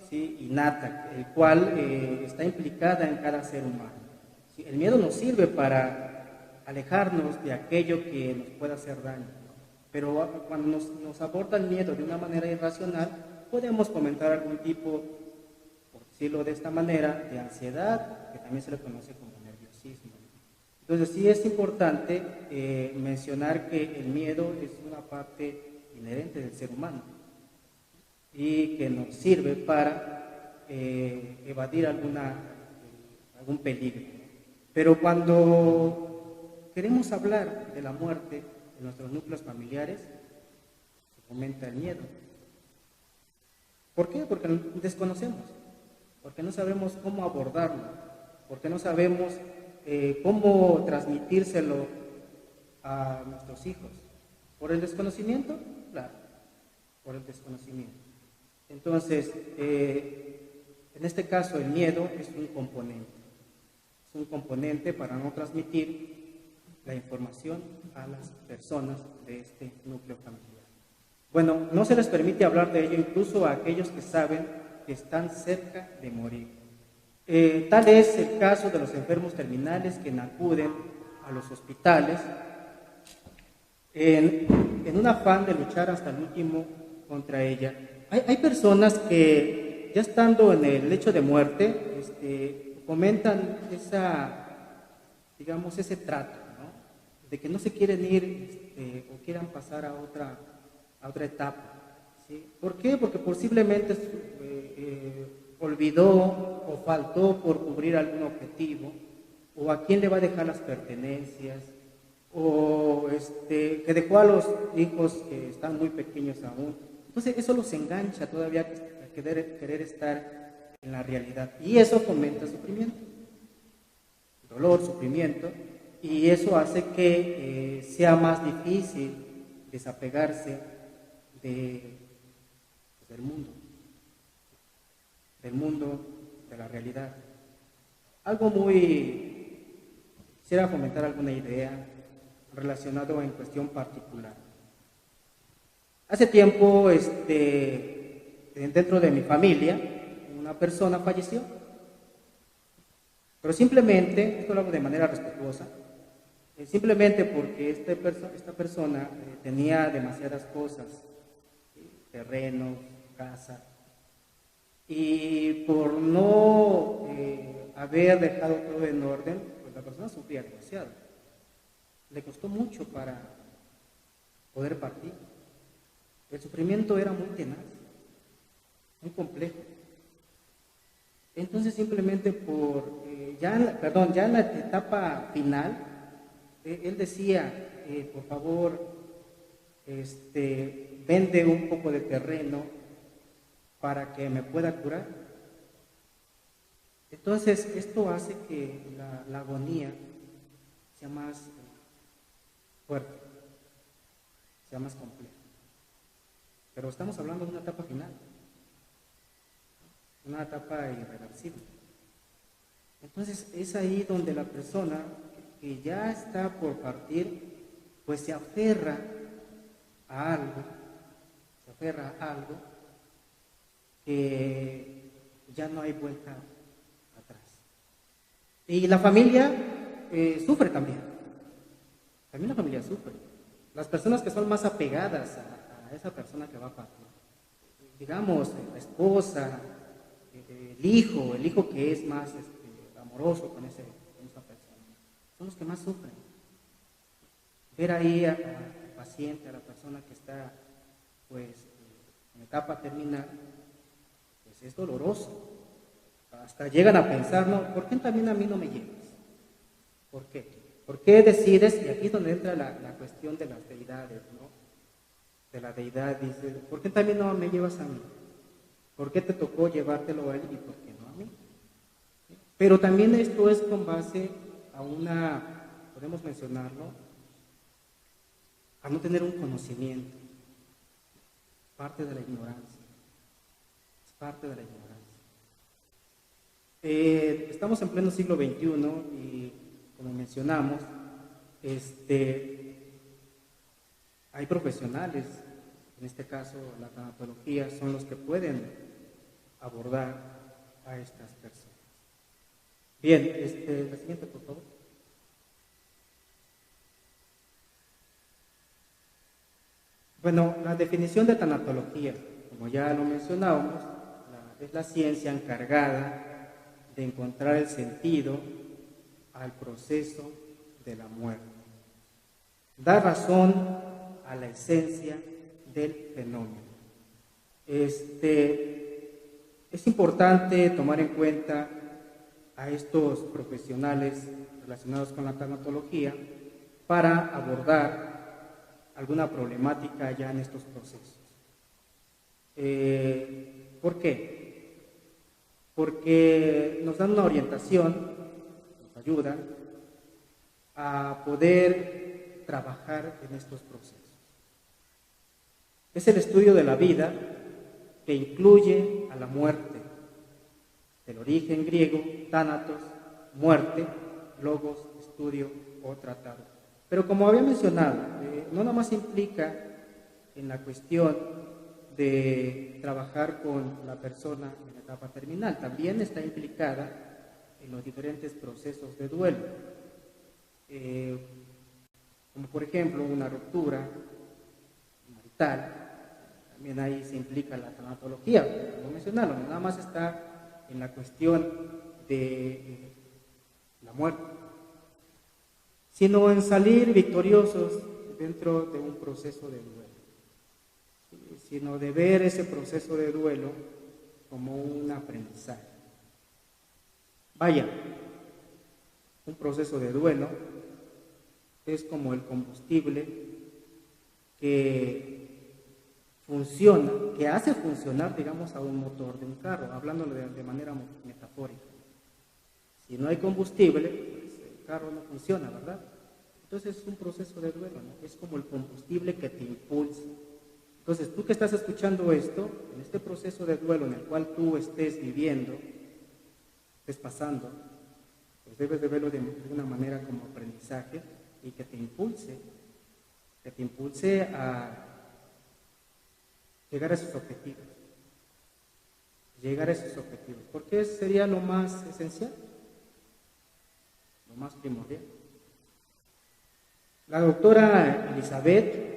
¿sí?, innata, el cual está implicada en cada ser humano. ¿Sí? El miedo nos sirve para alejarnos de aquello que nos pueda hacer daño. Pero cuando nos aborda el miedo de una manera irracional, podemos comentar algún tipo, por decirlo de esta manera, de ansiedad, que también se le conoce como nerviosismo. Entonces sí es importante mencionar que el miedo es una parte inherente del ser humano y que nos sirve para evadir algún peligro. Pero cuando queremos hablar de la muerte en nuestros núcleos familiares, se fomenta el miedo. ¿Por qué? Porque desconocemos, porque no sabemos cómo abordarlo, porque no sabemos cómo transmitírselo a nuestros hijos. ¿Por el desconocimiento? Claro, por el desconocimiento. Entonces, en este caso el miedo es un componente para no transmitir la información a las personas de este núcleo familiar. Bueno, no se les permite hablar de ello incluso a aquellos que saben que están cerca de morir. Tal es el caso de los enfermos terminales que acuden a los hospitales en un afán de luchar hasta el último contra ella. Hay personas que ya estando en el lecho de muerte comentan ese trato, de que no se quieren ir o quieran pasar a otra etapa. ¿Sí? ¿Por qué? Porque posiblemente olvidó o faltó por cubrir algún objetivo, o a quién le va a dejar las pertenencias, o que dejó a los hijos que están muy pequeños aún. Entonces eso los engancha todavía a querer estar en la realidad, y eso fomenta sufrimiento, dolor, sufrimiento. Y eso hace que sea más difícil desapegarse del mundo, de la realidad. Quisiera fomentar alguna idea relacionada en cuestión particular. Hace tiempo, dentro de mi familia, una persona falleció, pero simplemente, esto lo hago de manera respetuosa, simplemente porque esta persona tenía demasiadas cosas, terrenos, casa, y por no haber dejado todo en orden, pues la persona sufría demasiado. Le costó mucho para poder partir. El sufrimiento era muy tenaz, muy complejo. Entonces simplemente ya en la etapa final, él decía, por favor, vende un poco de terreno para que me pueda curar. Entonces esto hace que la agonía sea más fuerte, sea más compleja. Pero estamos hablando de una etapa final, una etapa irreversible. Entonces es ahí donde la persona que ya está por partir, pues se aferra a algo que ya no hay vuelta atrás. Y la familia sufre también. También la familia sufre. Las personas que son más apegadas a esa persona que va a partir, digamos, la esposa, el hijo que es más amoroso con esa persona, son los que más sufren. ver ahí al paciente, a la persona que está pues en etapa terminal, pues es doloroso. Hasta llegan a pensar, no, ¿por qué también a mí no me llevas? ¿Por qué? ¿Por qué decides? Y aquí es donde entra la cuestión de las deidades, ¿no? De la deidad, dice, ¿por qué también no me llevas a mí? ¿Por qué te tocó llevártelo a él y por qué no a mí? Pero también esto es con base a podemos mencionarlo, a no tener un conocimiento, parte de la ignorancia, es parte de la ignorancia. Estamos en pleno siglo XXI y, como mencionamos, hay profesionales, en este caso la tanatología, son los que pueden abordar a estas personas. Bien, la siguiente, por favor. Bueno, la definición de tanatología, como ya lo mencionábamos, es la ciencia encargada de encontrar el sentido al proceso de la muerte. Da razón a la esencia del fenómeno. Es importante tomar en cuenta a estos profesionales relacionados con la tanatología para abordar alguna problemática ya en estos procesos. ¿Por qué? Porque nos dan una orientación, nos ayudan a poder trabajar en estos procesos. Es el estudio de la vida que incluye a la muerte, del origen griego, thanatos, muerte, logos, estudio o tratado. Pero como había mencionado, no nada más implica en la cuestión de trabajar con la persona en la etapa terminal, también está implicada en los diferentes procesos de duelo, como por ejemplo una ruptura marital. También ahí se implica la tanatología, como mencionaron, nada más está en la cuestión de la muerte, sino en salir victoriosos dentro de un proceso de duelo, sino de ver ese proceso de duelo como un aprendizaje. Vaya, un proceso de duelo es como el combustible que funciona, que hace funcionar, digamos, a un motor de un carro, hablándolo de manera metafórica. Si no hay combustible, pues el carro no funciona, ¿verdad? Entonces es un proceso de duelo, ¿no? Es como el combustible que te impulsa. Entonces, tú que estás escuchando esto, en este proceso de duelo en el cual tú estés viviendo, estés pasando, pues debes de verlo de una manera como aprendizaje y que te impulse a llegar a esos objetivos. ¿Por qué sería lo más esencial? Lo más primordial. La doctora Elizabeth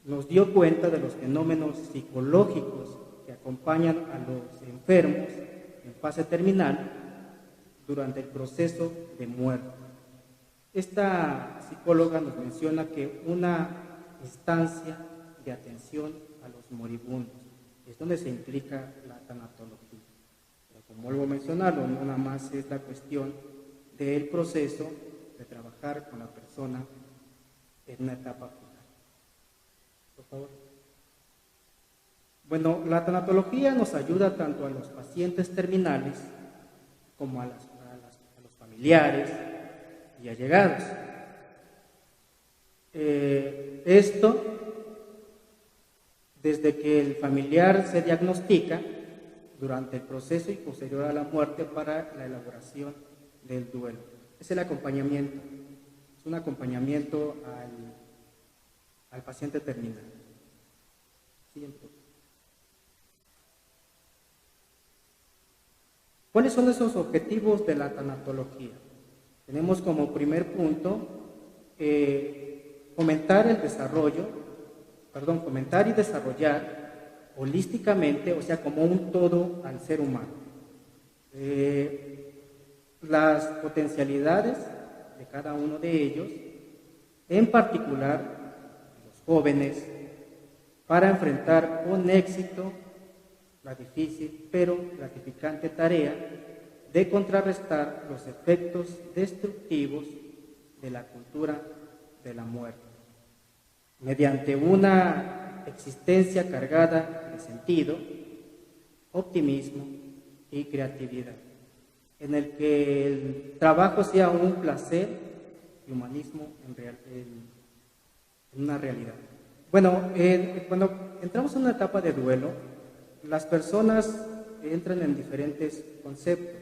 nos dio cuenta de los fenómenos psicológicos que acompañan a los enfermos en fase terminal durante el proceso de muerte. Esta psicóloga nos menciona que una instancia de atención a los moribundos es donde se implica la tanatología. Pero como vuelvo a mencionarlo, no nada más es la cuestión del proceso de trabajar con la persona en una etapa final. Por favor. Bueno, la tanatología nos ayuda tanto a los pacientes terminales como a los familiares y allegados. Esto desde que el familiar se diagnostica durante el proceso y posterior a la muerte para la elaboración del duelo. Es el acompañamiento, es un acompañamiento al paciente terminal. Siguiente. ¿Cuáles son esos objetivos de la tanatología? Tenemos como primer punto fomentar y desarrollar holísticamente, o sea, como un todo al ser humano. Las potencialidades de cada uno de ellos en particular los jóvenes, para enfrentar con éxito la difícil pero gratificante tarea de contrarrestar los efectos destructivos de la cultura de la muerte, mediante una existencia cargada de sentido, optimismo y creatividad, en el que el trabajo sea un placer y humanismo en una realidad. Bueno, cuando entramos en una etapa de duelo, las personas entran en diferentes conceptos.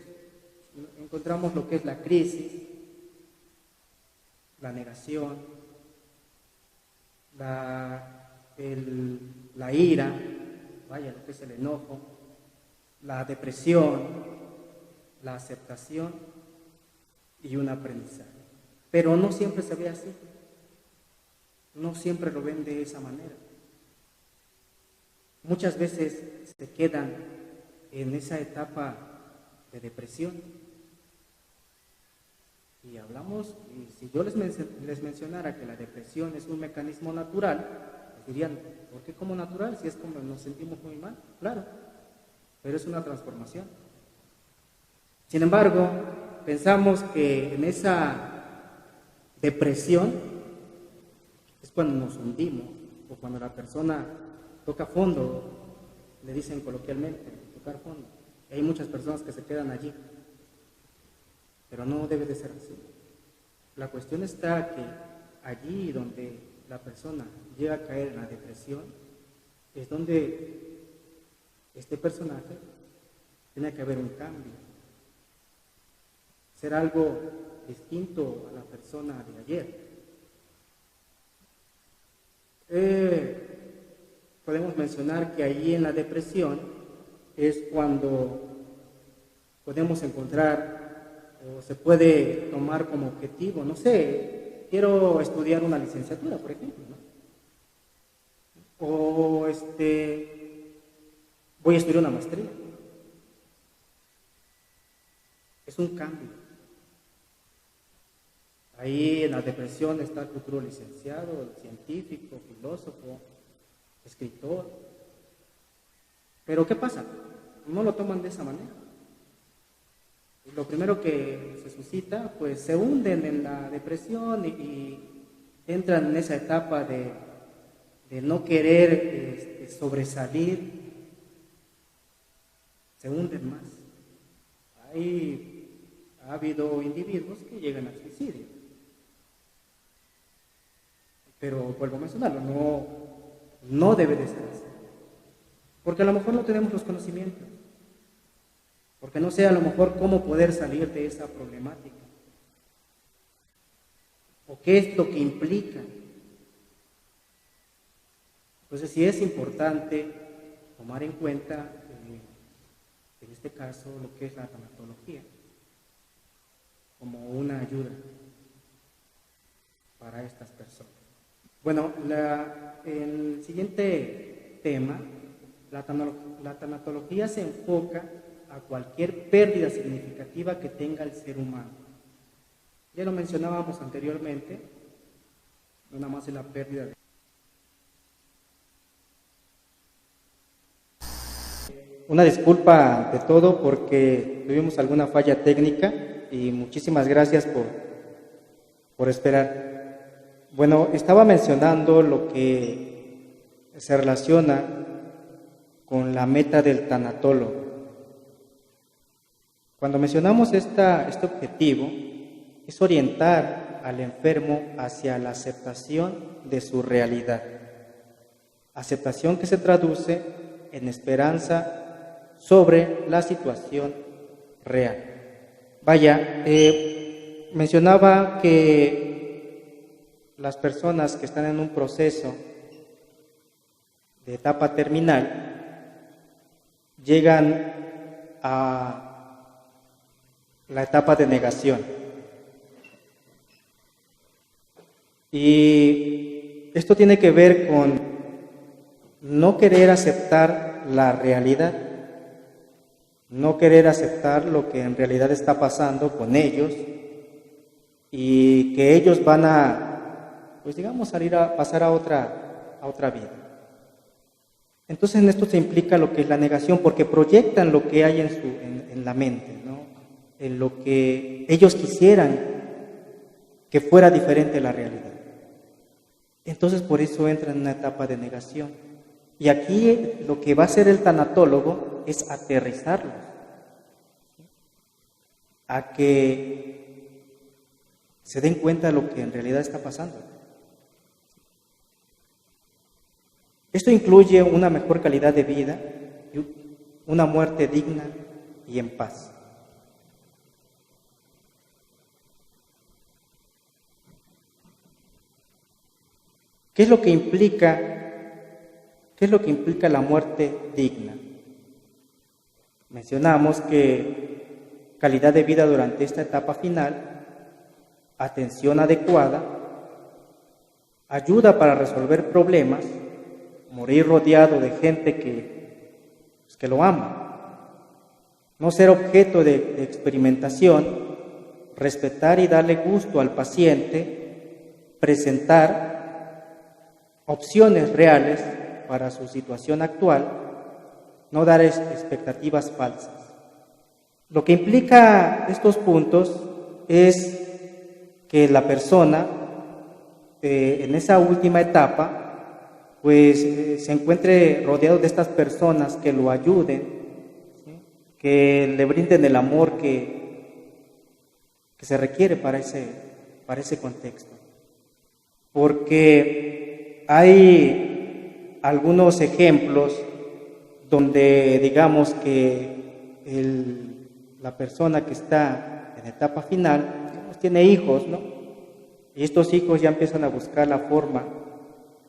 Encontramos lo que es la crisis, la negación, la ira, lo que es el enojo, la depresión, la aceptación y un aprendizaje. Pero no siempre se ve así, no siempre lo ven de esa manera. Muchas veces se quedan en esa etapa de depresión. Y hablamos, y si yo les mencionara que la depresión es un mecanismo natural, pues dirían, ¿por qué como natural? Si es como nos sentimos muy mal. Claro, pero es una transformación. Sin embargo, pensamos que en esa depresión es cuando nos hundimos, o cuando la persona toca fondo, le dicen coloquialmente, tocar fondo. Y hay muchas personas que se quedan allí. Pero no debe de ser así. La cuestión está que allí donde la persona llega a caer en la depresión, es donde este personaje tiene que haber un cambio. Ser algo distinto a la persona de ayer. Podemos mencionar que allí en la depresión es cuando podemos encontrar o se puede tomar como objetivo, no sé, quiero estudiar una licenciatura, por ejemplo, ¿no? O voy a estudiar una maestría. Es un cambio. Ahí en la depresión está el futuro licenciado, el científico, filósofo, escritor. Pero ¿qué pasa? No lo toman de esa manera. Lo primero que se suscita, pues se hunden en la depresión y entran en esa etapa de no querer sobresalir, se hunden más. Ha habido individuos que llegan al suicidio. Pero vuelvo a mencionarlo, no debe de ser así. Porque a lo mejor no tenemos los conocimientos. Porque no sé a lo mejor cómo poder salir de esa problemática. O qué es lo que implica. Entonces sí es importante tomar en cuenta, en este caso, lo que es la tanatología, como una ayuda para estas personas. Bueno, el siguiente tema, la tanatología se enfoca a cualquier pérdida significativa que tenga el ser humano. Ya lo mencionábamos anteriormente, no nada más en la pérdida de... Una disculpa ante todo porque tuvimos alguna falla técnica y muchísimas gracias por esperar. Bueno, estaba mencionando lo que se relaciona con la meta del tanatólogo. Cuando mencionamos este objetivo, es orientar al enfermo hacia la aceptación de su realidad. Aceptación que se traduce en esperanza sobre la situación real. Mencionaba que las personas que están en un proceso de etapa terminal llegan a la etapa de negación. Y esto tiene que ver con no querer aceptar la realidad, no querer aceptar lo que en realidad está pasando con ellos y que ellos van a pues digamos, pasar a otra vida. Entonces en esto se implica lo que es la negación, porque proyectan lo que hay en la mente, ¿no? En lo que ellos quisieran que fuera diferente a la realidad. Entonces por eso entran en una etapa de negación. Y aquí lo que va a hacer el tanatólogo es aterrizarlos a que se den cuenta de lo que en realidad está pasando. Esto incluye una mejor calidad de vida, una muerte digna y en paz. ¿Qué es lo que implica la muerte digna? Mencionamos que calidad de vida durante esta etapa final, atención adecuada, ayuda para resolver problemas, morir rodeado de gente que lo ama, no ser objeto de experimentación, respetar y darle gusto al paciente, presentar opciones reales para su situación actual, no dar expectativas falsas. Lo que implica estos puntos es que la persona en esa última etapa pues se encuentre rodeado de estas personas que lo ayuden, ¿sí? Que le brinden el amor que se requiere para ese contexto. Porque hay algunos ejemplos donde digamos que la persona que está en etapa final, digamos, tiene hijos, ¿no? Y estos hijos ya empiezan a buscar la forma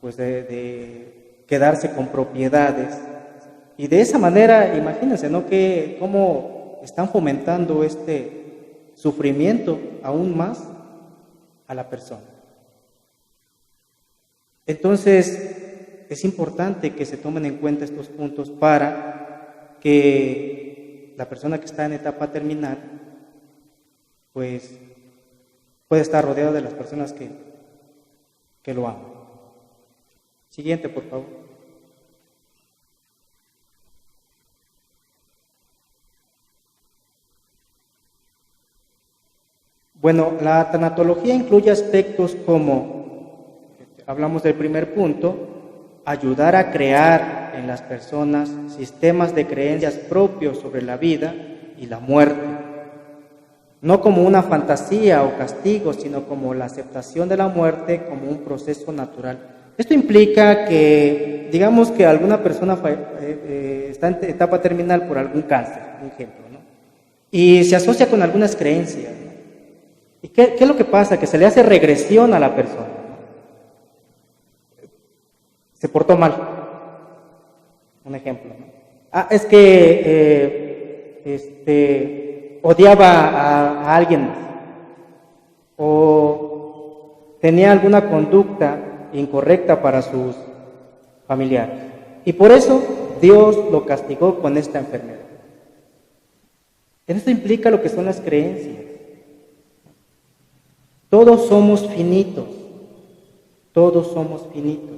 pues de quedarse con propiedades. Y de esa manera, imagínense, ¿no? Que cómo están fomentando este sufrimiento aún más a la persona. Entonces, es importante que se tomen en cuenta estos puntos para que la persona que está en etapa terminal, pues, pueda estar rodeada de las personas que lo aman. Siguiente, por favor. Bueno, la tanatología incluye aspectos como, hablamos del primer punto, ayudar a crear en las personas sistemas de creencias propios sobre la vida y la muerte, no como una fantasía o castigo, sino como la aceptación de la muerte como un proceso natural. Esto implica que, digamos que alguna persona está en etapa terminal por algún cáncer, un ejemplo, ¿no? Y se asocia con algunas creencias, ¿no? ¿Y qué es lo que pasa? Que se le hace regresión a la persona, ¿no? Se portó mal, un ejemplo, ¿no? Es que odiaba a alguien más, o tenía alguna conducta incorrecta para sus familiares. Y por eso Dios lo castigó con esta enfermedad. Esto implica lo que son las creencias. Todos somos finitos. Todos somos finitos.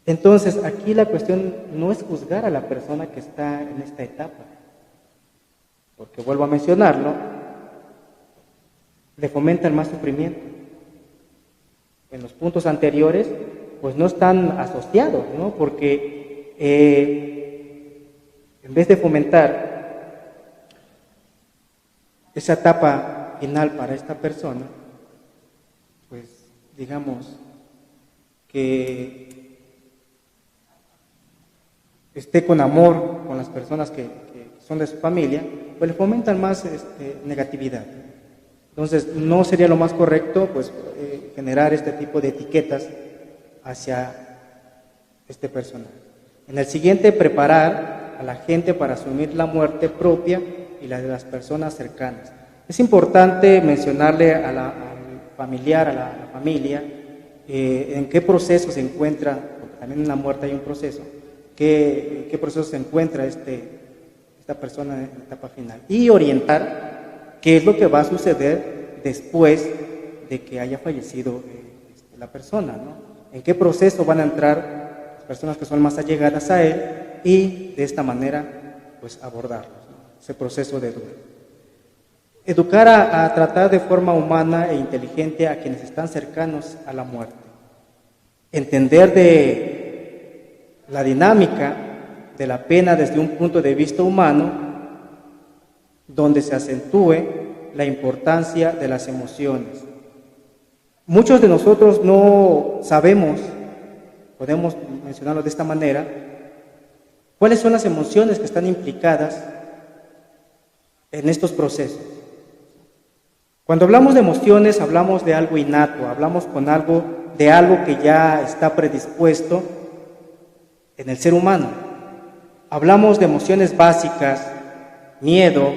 Entonces, aquí la cuestión no es juzgar a la persona que está en esta etapa. Porque vuelvo a mencionarlo, le fomentan más sufrimiento. En los puntos anteriores, pues no están asociados, ¿no? Porque en vez de fomentar esa etapa final para esta persona, pues digamos que esté con amor con las personas que son de su familia, pues le fomentan más negatividad. Entonces, no sería lo más correcto, pues, generar este tipo de etiquetas hacia este personaje. En el siguiente, preparar a la gente para asumir la muerte propia y la de las personas cercanas. Es importante mencionarle al familiar, a la familia, en qué proceso se encuentra, porque también en la muerte hay un proceso, qué proceso se encuentra esta persona en la etapa final, y orientar qué es lo que va a suceder después de que haya fallecido la persona, ¿no? En qué proceso van a entrar las personas que son más allegadas a él y de esta manera pues abordarlos, ¿no? Ese proceso de duelo. Educar a tratar de forma humana e inteligente a quienes están cercanos a la muerte. Entender de la dinámica de la pena desde un punto de vista humano, donde se acentúe la importancia de las emociones. Muchos de nosotros no sabemos, podemos mencionarlo de esta manera, cuáles son las emociones que están implicadas en estos procesos. Cuando hablamos de emociones, hablamos de algo innato, hablamos de algo que ya está predispuesto en el ser humano. Hablamos de emociones básicas, miedo,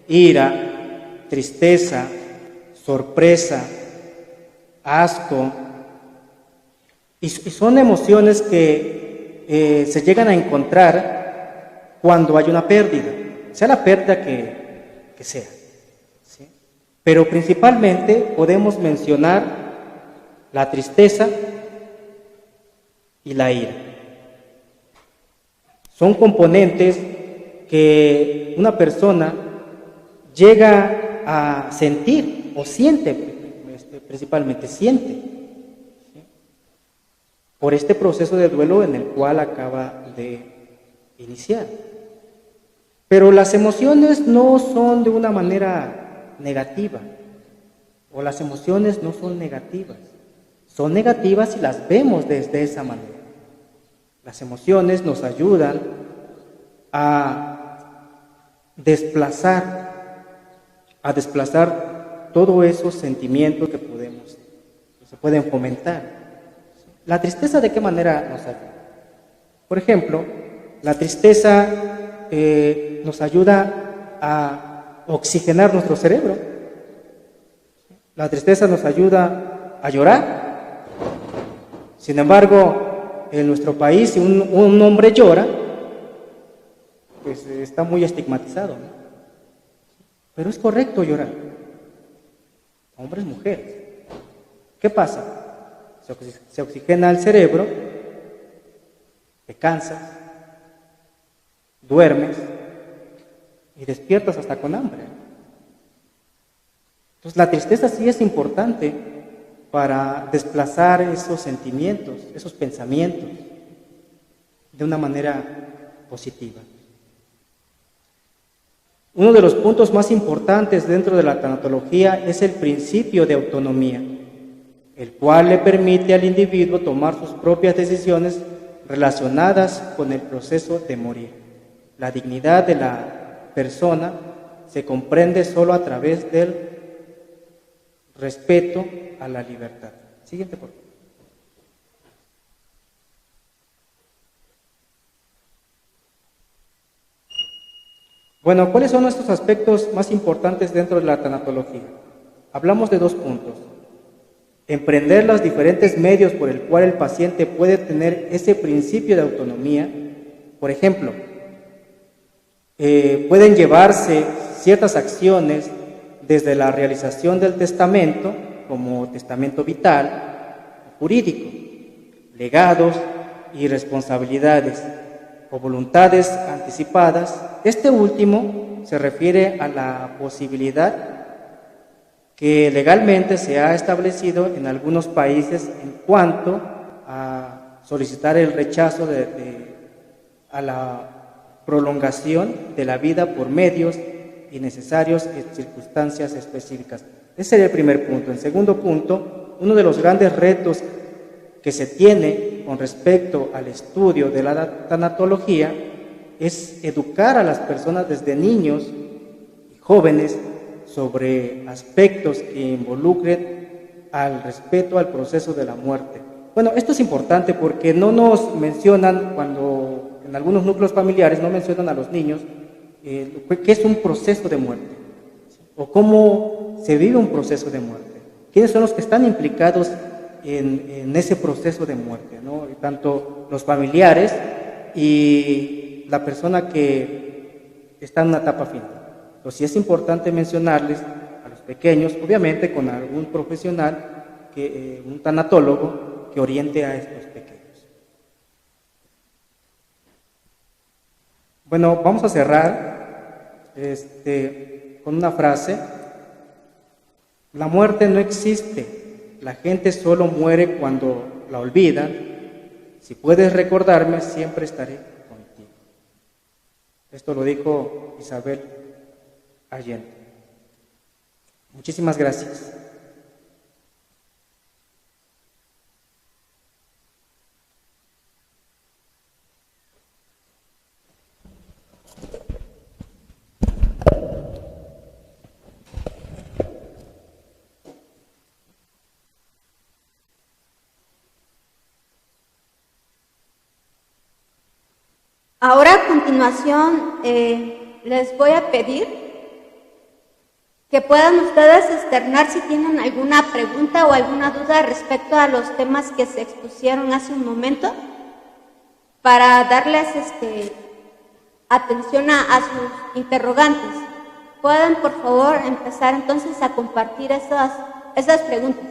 ira, tristeza, sorpresa, asco, y son emociones que se llegan a encontrar cuando hay una pérdida, sea la pérdida que sea. Pero principalmente podemos mencionar la tristeza y la ira. Son componentes que una persona llega a sentir o siente, principalmente siente, por este proceso de duelo en el cual acaba de iniciar. Pero las emociones no son de una manera negativa, o las emociones no son negativas. Son negativas si las vemos desde esa manera. Las emociones nos ayudan a desplazar todos esos sentimientos que se pueden fomentar. La tristeza, ¿de qué manera nos ayuda? Por ejemplo, la tristeza nos ayuda a oxigenar nuestro cerebro. La tristeza nos ayuda a llorar. Sin embargo, en nuestro país, si un hombre llora, pues está muy estigmatizado, ¿no? Pero es correcto llorar. Hombres, mujeres. ¿Qué pasa? Se oxigena el cerebro, te cansas, duermes y despiertas hasta con hambre. Entonces la tristeza sí es importante para desplazar esos sentimientos, esos pensamientos de una manera positiva. Uno de los puntos más importantes dentro de la tanatología es el principio de autonomía, el cual le permite al individuo tomar sus propias decisiones relacionadas con el proceso de morir. La dignidad de la persona se comprende solo a través del respeto a la libertad. Siguiente, por favor. Bueno, ¿cuáles son estos aspectos más importantes dentro de la tanatología? Hablamos de 2 puntos. Emprender los diferentes medios por el cual el paciente puede tener ese principio de autonomía. Por ejemplo, pueden llevarse ciertas acciones desde la realización del testamento, como testamento vital, jurídico, legados y responsabilidades, o voluntades anticipadas. Este último se refiere a la posibilidad que legalmente se ha establecido en algunos países en cuanto a solicitar el rechazo a la prolongación de la vida por medios innecesarios en circunstancias específicas. Ese sería el primer punto. En segundo punto, uno de los grandes retos que se tiene con respecto al estudio de la tanatología es educar a las personas desde niños y jóvenes sobre aspectos que involucren al respeto al proceso de la muerte. Bueno, esto es importante porque no nos mencionan, cuando en algunos núcleos familiares no mencionan a los niños qué es un proceso de muerte o cómo se vive un proceso de muerte. ¿Quiénes son los que están implicados en ese proceso de muerte, ¿no? Tanto los familiares y la persona que está en una etapa final. Entonces sí es importante mencionarles a los pequeños, obviamente con algún profesional un tanatólogo que oriente a estos pequeños. Bueno, vamos a cerrar con una frase. La muerte no existe, la gente solo muere cuando la olvidan. Si puedes recordarme, siempre estaré contigo. Esto lo dijo Isabel Allende. Muchísimas gracias. Ahora a continuación les voy a pedir que puedan ustedes externar si tienen alguna pregunta o alguna duda respecto a los temas que se expusieron hace un momento, para darles atención a sus interrogantes. Pueden por favor empezar entonces a compartir esas preguntas.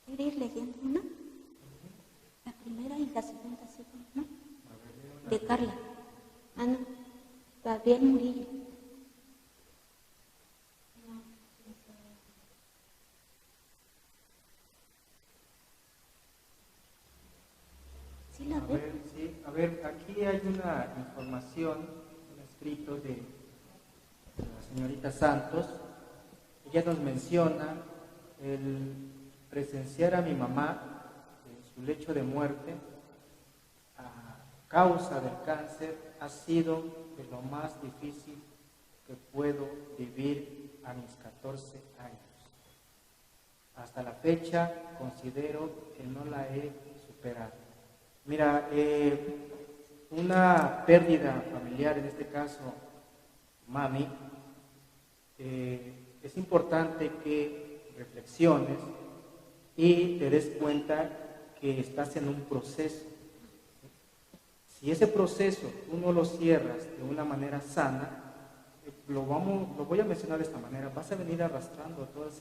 ¿Quiere ir leyendo una? La primera y la segunda, ¿no? De Carla. Ah, no. Gabriel Murillo. ¿Sí la ve? A ver, aquí hay una información, un escrito de la señorita Santos. Ella nos menciona el presenciar a mi mamá en su lecho de muerte a causa del cáncer ha sido de lo más difícil que puedo vivir a mis 14 años. Hasta la fecha considero que no la he superado. Mira, una pérdida familiar, en este caso mami, es importante que reflexiones y te des cuenta que estás en un proceso. Si ese proceso tú no lo cierras de una manera sana, lo voy a mencionar de esta manera, vas a venir arrastrando todas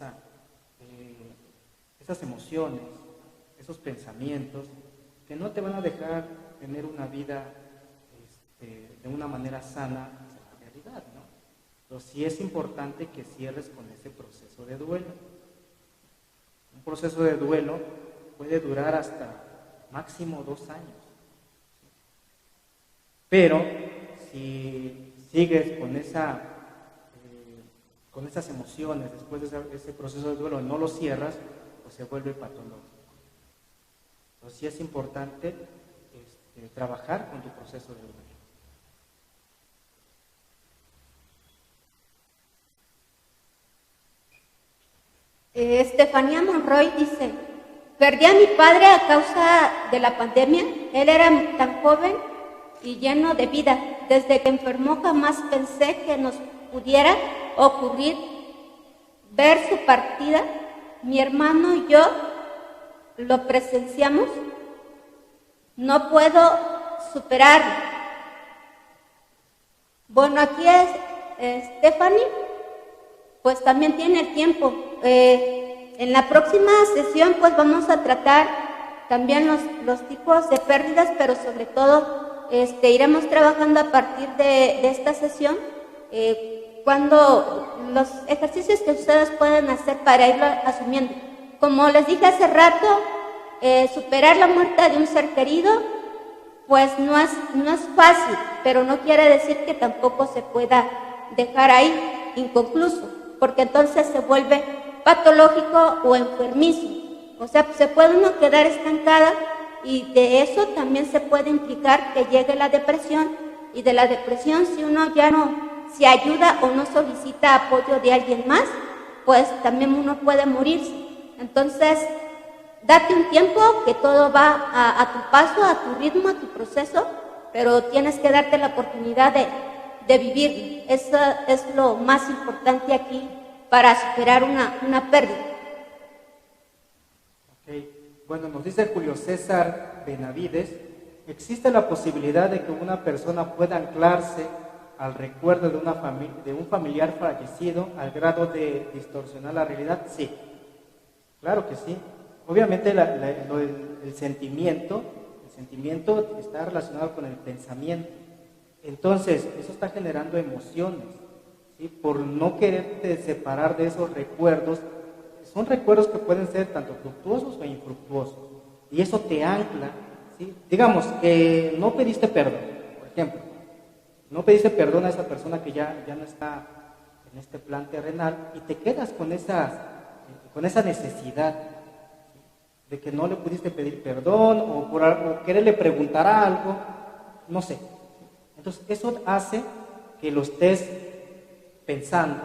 esas emociones, esos pensamientos que no te van a dejar tener una vida de una manera sana hacia la realidad, ¿no? Entonces sí es importante que cierres con ese proceso de duelo. Un proceso de duelo puede durar hasta máximo 2 años. Pero si sigues con esas emociones después de ese proceso de duelo y no lo cierras, pues se vuelve patológico. Entonces sí es importante trabajar con tu proceso de duelo. Estefanía Monroy dice: perdí a mi padre a causa de la pandemia. Él era tan joven y lleno de vida. Desde que enfermó jamás pensé que nos pudiera ocurrir ver su partida. Mi hermano y yo lo presenciamos. No puedo superarlo. Bueno, aquí es Stephanie, pues también tiene el tiempo. En la próxima sesión pues vamos a tratar también los tipos de pérdidas, pero sobre todo iremos trabajando a partir de esta sesión cuando los ejercicios que ustedes pueden hacer para irlo asumiendo. Como les dije hace rato, superar la muerte de un ser querido pues no es fácil, pero no quiere decir que tampoco se pueda dejar ahí inconcluso, porque entonces se vuelve patológico o enfermizo. O sea, se puede uno quedar estancada y de eso también se puede implicar que llegue la depresión, y de la depresión, si uno ya no se ayuda o no solicita apoyo de alguien más, pues también uno puede morirse. Entonces, date un tiempo, que todo va a tu paso, a tu ritmo, a tu proceso, pero tienes que darte la oportunidad de vivir. Eso es lo más importante aquí para superar una pérdida. Okay. Bueno, nos dice Julio César Benavides: ¿existe la posibilidad de que una persona pueda anclarse al recuerdo de un familiar fallecido al grado de distorsionar la realidad? Sí, claro que sí. Obviamente el sentimiento está relacionado con el pensamiento. Entonces, eso está generando emociones, ¿sí? Por no quererte separar de esos recuerdos. Son recuerdos que pueden ser tanto fructuosos o infructuosos. Y eso te ancla, ¿sí? Digamos que no pediste perdón, por ejemplo. No pediste perdón a esa persona que ya no está en este plan terrenal, y te quedas con esa necesidad de que no le pudiste pedir perdón o quererle preguntar algo, no sé. Entonces, eso hace que lo estés pensando,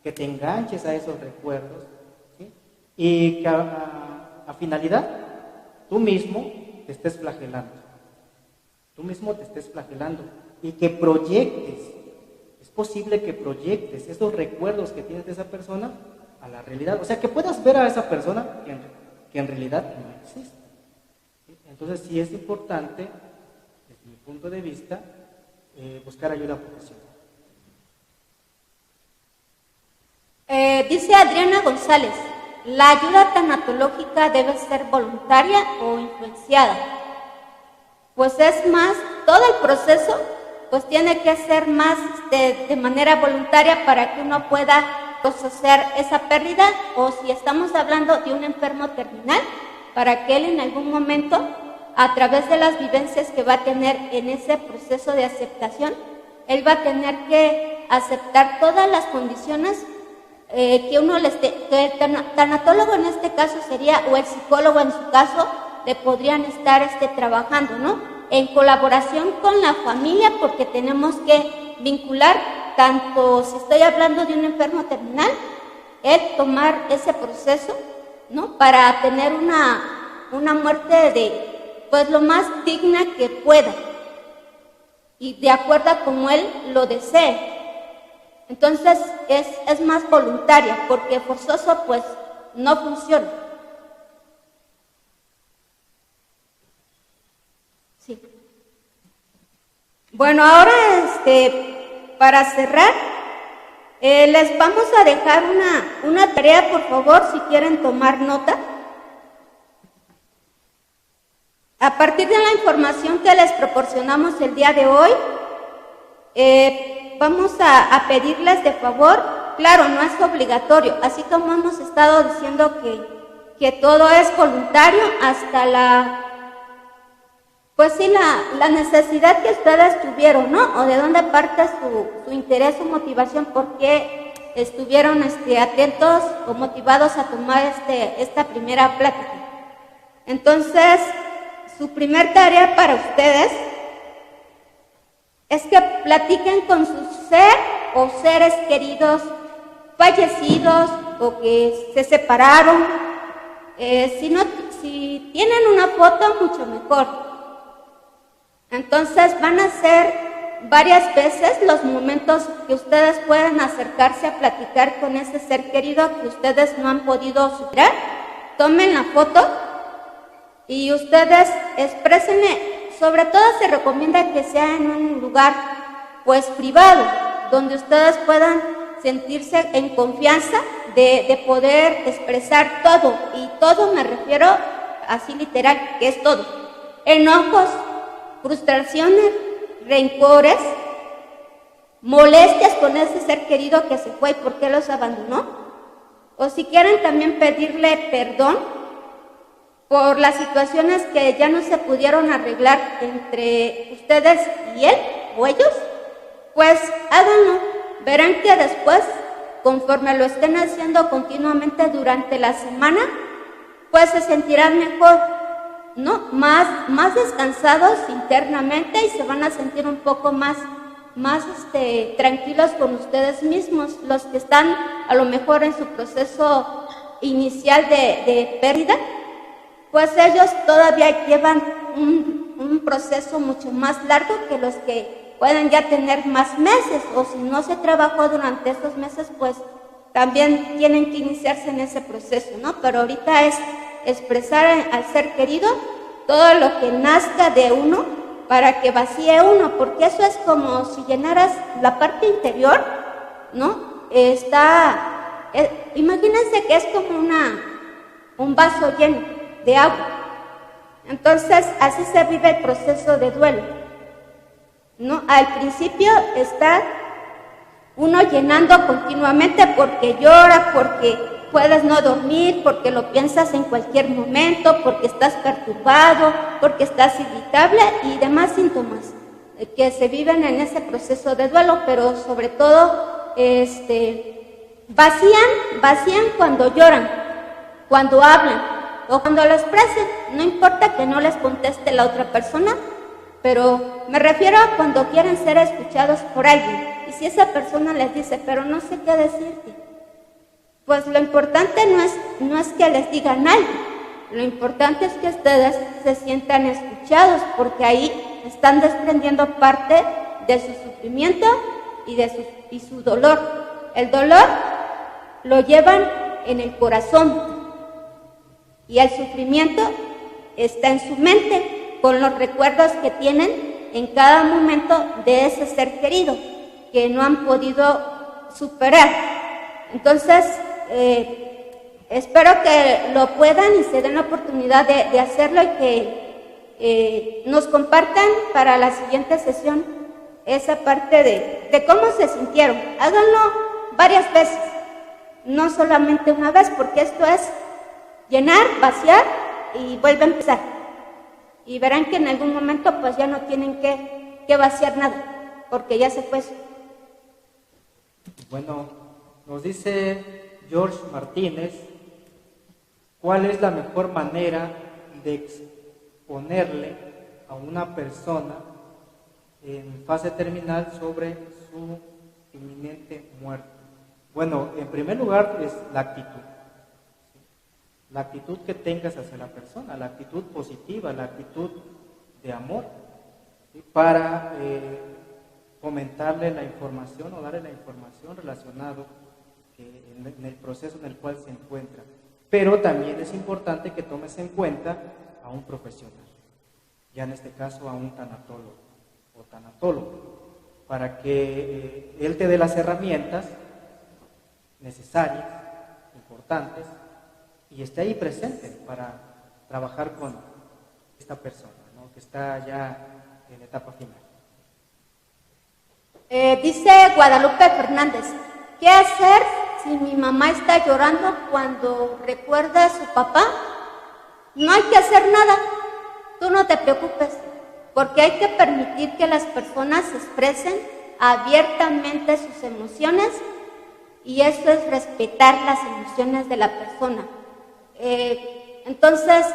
que te enganches a esos recuerdos, ¿sí? Y que a finalidad tú mismo te estés flagelando. Y que proyectes, es posible que proyectes esos recuerdos que tienes de esa persona a la realidad. O sea, que puedas ver a esa persona que en realidad no existe. ¿Sí? Entonces sí es importante, desde mi punto de vista, buscar ayuda profesional. Dice Adriana González: ¿la ayuda tanatológica debe ser voluntaria o influenciada? Pues es más, todo el proceso pues tiene que ser más de manera voluntaria para que uno pueda procesar esa pérdida, o si estamos hablando de un enfermo terminal, para que él en algún momento, a través de las vivencias que va a tener en ese proceso de aceptación, él va a tener que aceptar todas las condiciones que el tanatólogo en este caso sería, o el psicólogo en su caso, le podrían estar trabajando, ¿no? En colaboración con la familia, porque tenemos que vincular, tanto si estoy hablando de un enfermo terminal, el tomar ese proceso, ¿no? Para tener una muerte pues lo más digna que pueda, y de acuerdo a como él lo desee. Entonces es más voluntaria, porque forzoso pues no funciona. Sí. Bueno, ahora para cerrar, les vamos a dejar una tarea, por favor, si quieren tomar nota. A partir de la información que les proporcionamos el día de hoy, vamos a pedirles de favor, claro, no es obligatorio, así como hemos estado diciendo que todo es voluntario, hasta la necesidad que ustedes tuvieron, ¿no? O de dónde parte su interés o motivación, por qué estuvieron atentos o motivados a tomar esta primera plática. Entonces, su primer tarea para ustedes es que platiquen con su ser o seres queridos fallecidos, o que se separaron. Si tienen una foto, mucho mejor. Entonces van a ser varias veces los momentos que ustedes pueden acercarse a platicar con ese ser querido que ustedes no han podido superar. Tomen la foto y ustedes expresenle. Sobre todo se recomienda que sea en un lugar pues privado, donde ustedes puedan sentirse en confianza de poder expresar todo, y todo me refiero así literal, que es todo: enojos, frustraciones, rencores, molestias con ese ser querido que se fue y por qué los abandonó, o si quieren también pedirle perdón por las situaciones que ya no se pudieron arreglar entre ustedes y él o ellos, pues háganlo. Verán que después, conforme lo estén haciendo continuamente durante la semana, pues se sentirán mejor, ¿no? Más descansados internamente, y se van a sentir un poco más tranquilos con ustedes mismos. Los que están a lo mejor en su proceso inicial de pérdida, pues ellos todavía llevan un proceso mucho más largo que los que pueden ya tener más meses, o si no se trabajó durante estos meses, pues también tienen que iniciarse en ese proceso, ¿no? Pero ahorita es expresar al ser querido todo lo que nazca de uno para que vacíe uno, porque eso es como si llenaras la parte interior, ¿no? Imagínense que es como un vaso lleno de agua. Entonces, así se vive el proceso de duelo, ¿no? Al principio está uno llenando continuamente porque llora, porque puedes no dormir, porque lo piensas en cualquier momento, porque estás perturbado, porque estás irritable y demás síntomas que se viven en ese proceso de duelo. Pero sobre todo vacían cuando lloran, cuando hablan o cuando lo expresen. No importa que no les conteste la otra persona, pero me refiero a cuando quieren ser escuchados por alguien. Y si esa persona les dice, pero no sé qué decirte, pues lo importante no es que les digan algo. Lo importante es que ustedes se sientan escuchados, porque ahí están desprendiendo parte de su sufrimiento y su dolor. El dolor lo llevan en el corazón y el sufrimiento está en su mente, con los recuerdos que tienen en cada momento de ese ser querido que no han podido superar. Entonces, espero que lo puedan y se den la oportunidad de hacerlo, y que nos compartan para la siguiente sesión esa parte de cómo se sintieron. Háganlo varias veces, no solamente una vez, porque esto es llenar, vaciar y vuelve a empezar. Y verán que en algún momento pues ya no tienen que vaciar nada, porque ya se fue eso. Bueno, nos dice George Martínez, ¿cuál es la mejor manera de exponerle a una persona en fase terminal sobre su inminente muerte? Bueno, en primer lugar es la actitud. La actitud que tengas hacia la persona, la actitud positiva, la actitud de amor, ¿sí? Para comentarle la información o darle la información relacionada en el proceso en el cual se encuentra. Pero también es importante que tomes en cuenta a un profesional, ya en este caso a un tanatólogo o tanatólogo, para que él te dé las herramientas necesarias, importantes, y esté ahí presente para trabajar con esta persona, ¿no? Que está ya en etapa final. Dice Guadalupe Fernández, ¿qué hacer si mi mamá está llorando cuando recuerda a su papá? No hay que hacer nada, tú no te preocupes, porque hay que permitir que las personas expresen abiertamente sus emociones, y eso es respetar las emociones de la persona. Entonces,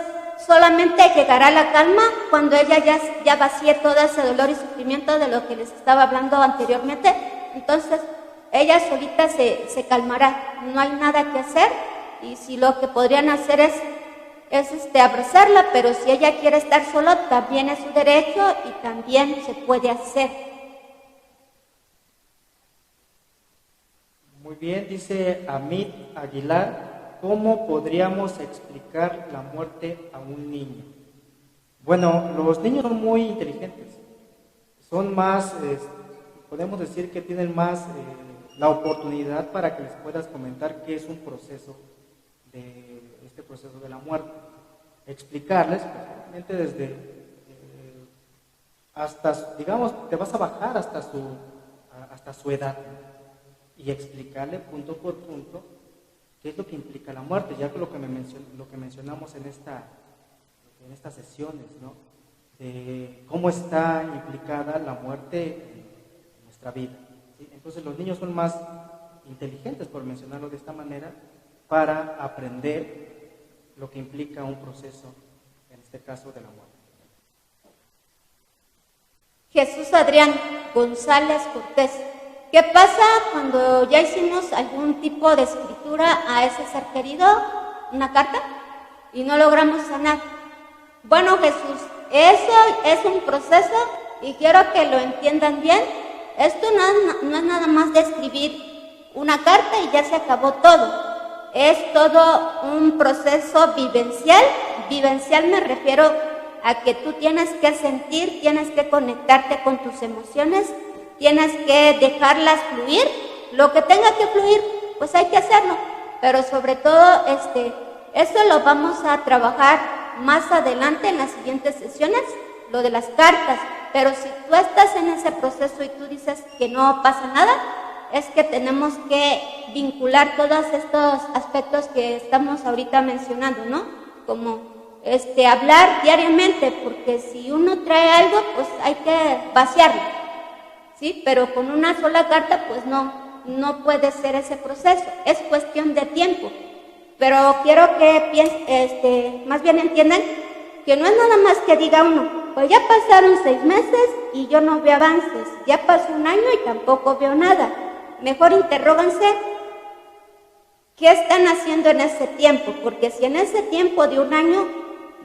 solamente llegará la calma cuando ella ya vacíe todo ese dolor y sufrimiento de lo que les estaba hablando anteriormente. Entonces, ella solita se calmará, no hay nada que hacer, y si lo que podrían hacer es abrazarla, pero si ella quiere estar sola, también es su derecho y también se puede hacer. Muy bien, dice Amit Aguilar, ¿cómo podríamos explicar la muerte a un niño? Bueno, los niños son muy inteligentes, son más, podemos decir que tienen más la oportunidad para que les puedas comentar qué es un proceso este proceso de la muerte. Explicarles, pues, desde hasta, digamos, te vas a bajar hasta su edad y explicarle punto por punto qué es lo que implica la muerte, ya que lo que mencionamos en estas sesiones, ¿no? De cómo está implicada la muerte en nuestra vida, ¿sí? Entonces los niños son más inteligentes, por mencionarlo de esta manera, para aprender lo que implica un proceso, en este caso de la muerte. Jesús Adrián González Cortés, ¿qué pasa cuando ya hicimos algún tipo de escritura a ese ser querido, una carta, y no logramos sanar? Bueno, Jesús, eso es un proceso y quiero que lo entiendan bien. Esto no es nada más de escribir una carta y ya se acabó todo. Es todo un proceso vivencial. Vivencial me refiero a que tú tienes que sentir, tienes que conectarte con tus emociones, tienes que dejarlas fluir. Lo que tenga que fluir, pues hay que hacerlo. Pero sobre todo, eso lo vamos a trabajar más adelante en las siguientes sesiones, lo de las cartas. Pero si tú estás en ese proceso y tú dices que no pasa nada, es que tenemos que vincular todos estos aspectos que estamos ahorita mencionando, ¿no? Como hablar diariamente, porque si uno trae algo, pues hay que vaciarlo, ¿sí? Pero con una sola carta, pues no puede ser ese proceso, es cuestión de tiempo. Pero quiero que más bien entiendan que no es nada más que diga uno, pues ya pasaron 6 meses y yo no veo avances, ya pasó un año y tampoco veo nada. Mejor interróganse qué están haciendo en ese tiempo, porque si en ese tiempo de un año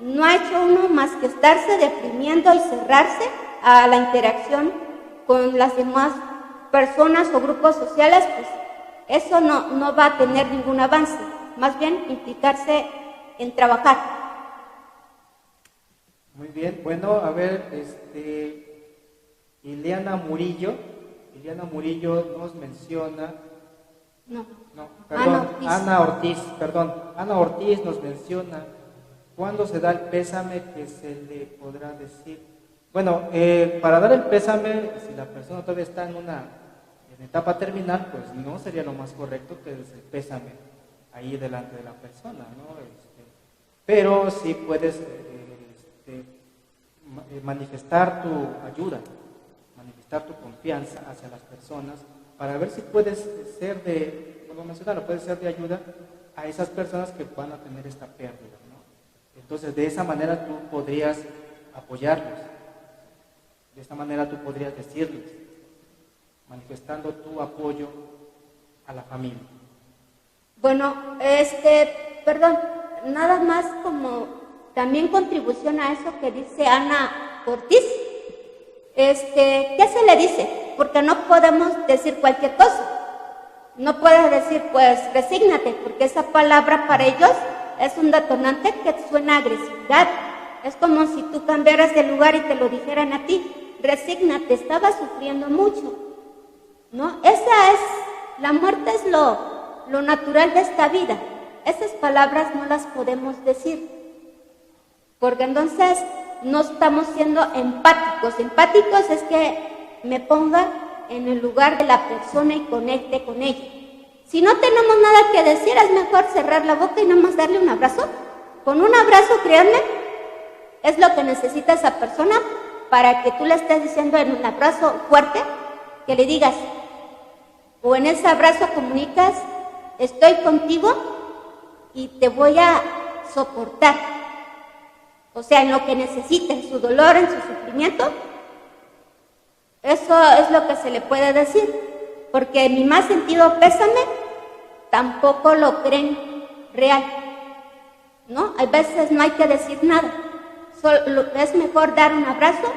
no ha hecho uno más que estarse deprimiendo y cerrarse a la interacción con las demás personas o grupos sociales, pues eso no va a tener ningún avance, más bien implicarse en trabajar. Muy bien, bueno, a ver, Ileana Murillo nos menciona... Ana Ortiz nos menciona, ¿cuándo se da el pésame que se le podrá decir? Bueno, para dar el pésame, si la persona todavía está en etapa terminal, pues no sería lo más correcto que es el pésame ahí delante de la persona, ¿no? Pero sí puedes manifestar tu ayuda, manifestar tu confianza hacia las personas para ver si puedes ser puedes ser de ayuda a esas personas que van a tener esta pérdida, ¿no? Entonces, de esa manera tú podrías apoyarlos, de esta manera tú podrías decirles, manifestando tu apoyo a la familia. Bueno, nada más como también contribución a eso que dice Ana Ortiz. ¿Qué se le dice? Porque no podemos decir cualquier cosa. No puedes decir, pues, resígnate, porque esa palabra para ellos es un detonante que suena a agresividad. Es como si tú cambiaras de lugar y te lo dijeran a ti. Resígnate, estaba sufriendo mucho, ¿no? La muerte es lo natural de esta vida. Esas palabras no las podemos decir, porque entonces no estamos siendo empáticos. Empáticos es que me ponga en el lugar de la persona y conecte con ella. Si no tenemos nada que decir, es mejor cerrar la boca y nada más darle un abrazo. Con un abrazo, créanme, es lo que necesita esa persona para que tú le estés diciendo en un abrazo fuerte, que le digas, o en ese abrazo comunicas, estoy contigo y te voy a soportar. O sea, en lo que necesite, en su dolor, en su sufrimiento, eso es lo que se le puede decir. porque mi más sentido pésame tampoco lo creen real, ¿no? A veces no hay que decir nada, solo es mejor dar un abrazo,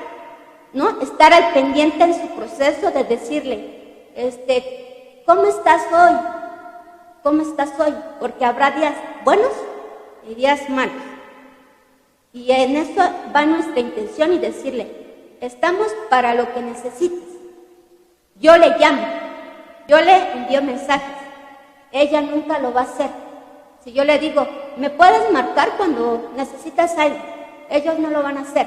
¿no? Estar al pendiente en su proceso de decirle, ¿cómo estás hoy? ¿Cómo estás hoy? Porque habrá días buenos y días malos. Y en eso va nuestra intención y decirle, estamos para lo que necesites. Yo le llamo, yo le envío mensajes, ella nunca lo va a hacer. Si yo le digo, ¿me puedes marcar cuando necesitas algo? Ellos no lo van a hacer.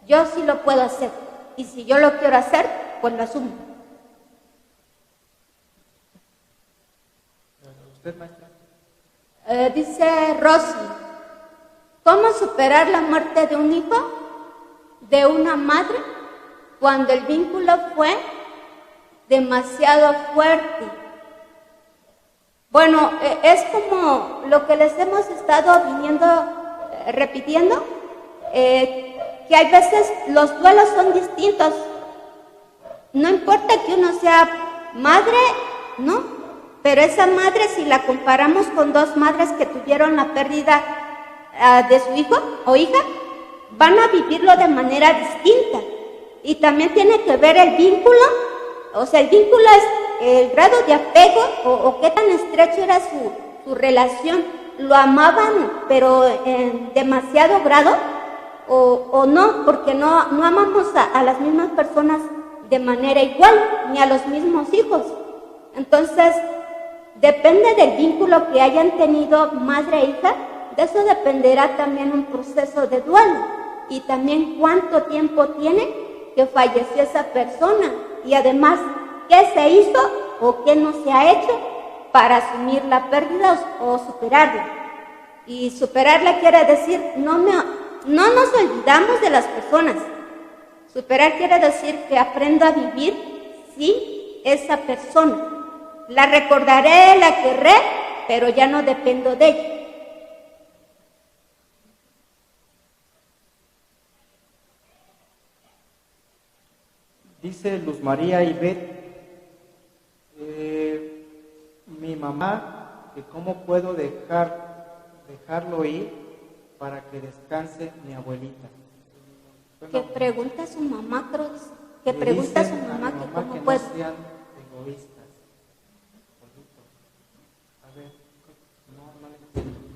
Yo sí lo puedo hacer. Y si yo lo quiero hacer, pues lo asumo. ¿Usted, maestra? Dice Rosy, ¿cómo superar la muerte de un hijo, de una madre, cuando el vínculo fue demasiado fuerte? Bueno, es como lo que les hemos estado viniendo repitiendo, que hay veces los duelos son distintos. No importa que uno sea madre, ¿no? Pero esa madre, si la comparamos con dos madres que tuvieron la pérdida de su hijo o hija, van a vivirlo de manera distinta. Y también tiene que ver el vínculo, o sea, el vínculo es el grado de apego o qué tan estrecho era su relación. ¿Lo amaban pero en demasiado grado o no? Porque no amamos a las mismas personas de manera igual, ni a los mismos hijos. Entonces, depende del vínculo que hayan tenido madre e hija, de eso dependerá también un proceso de duelo y también cuánto tiempo tiene que falleció esa persona y además qué se hizo o qué no se ha hecho para asumir la pérdida o superarla. Y superarla quiere decir no nos olvidamos de las personas. Superar quiere decir que aprendo a vivir sin esa persona. La recordaré, la querré, pero ya no dependo de ella. Dice Luz María Ivette, mi mamá, que cómo puedo dejarlo ir para que descanse mi abuelita. Que pregunta a su mamá, creo que pregunta a su mamá que cómo puede. No sean egoístas.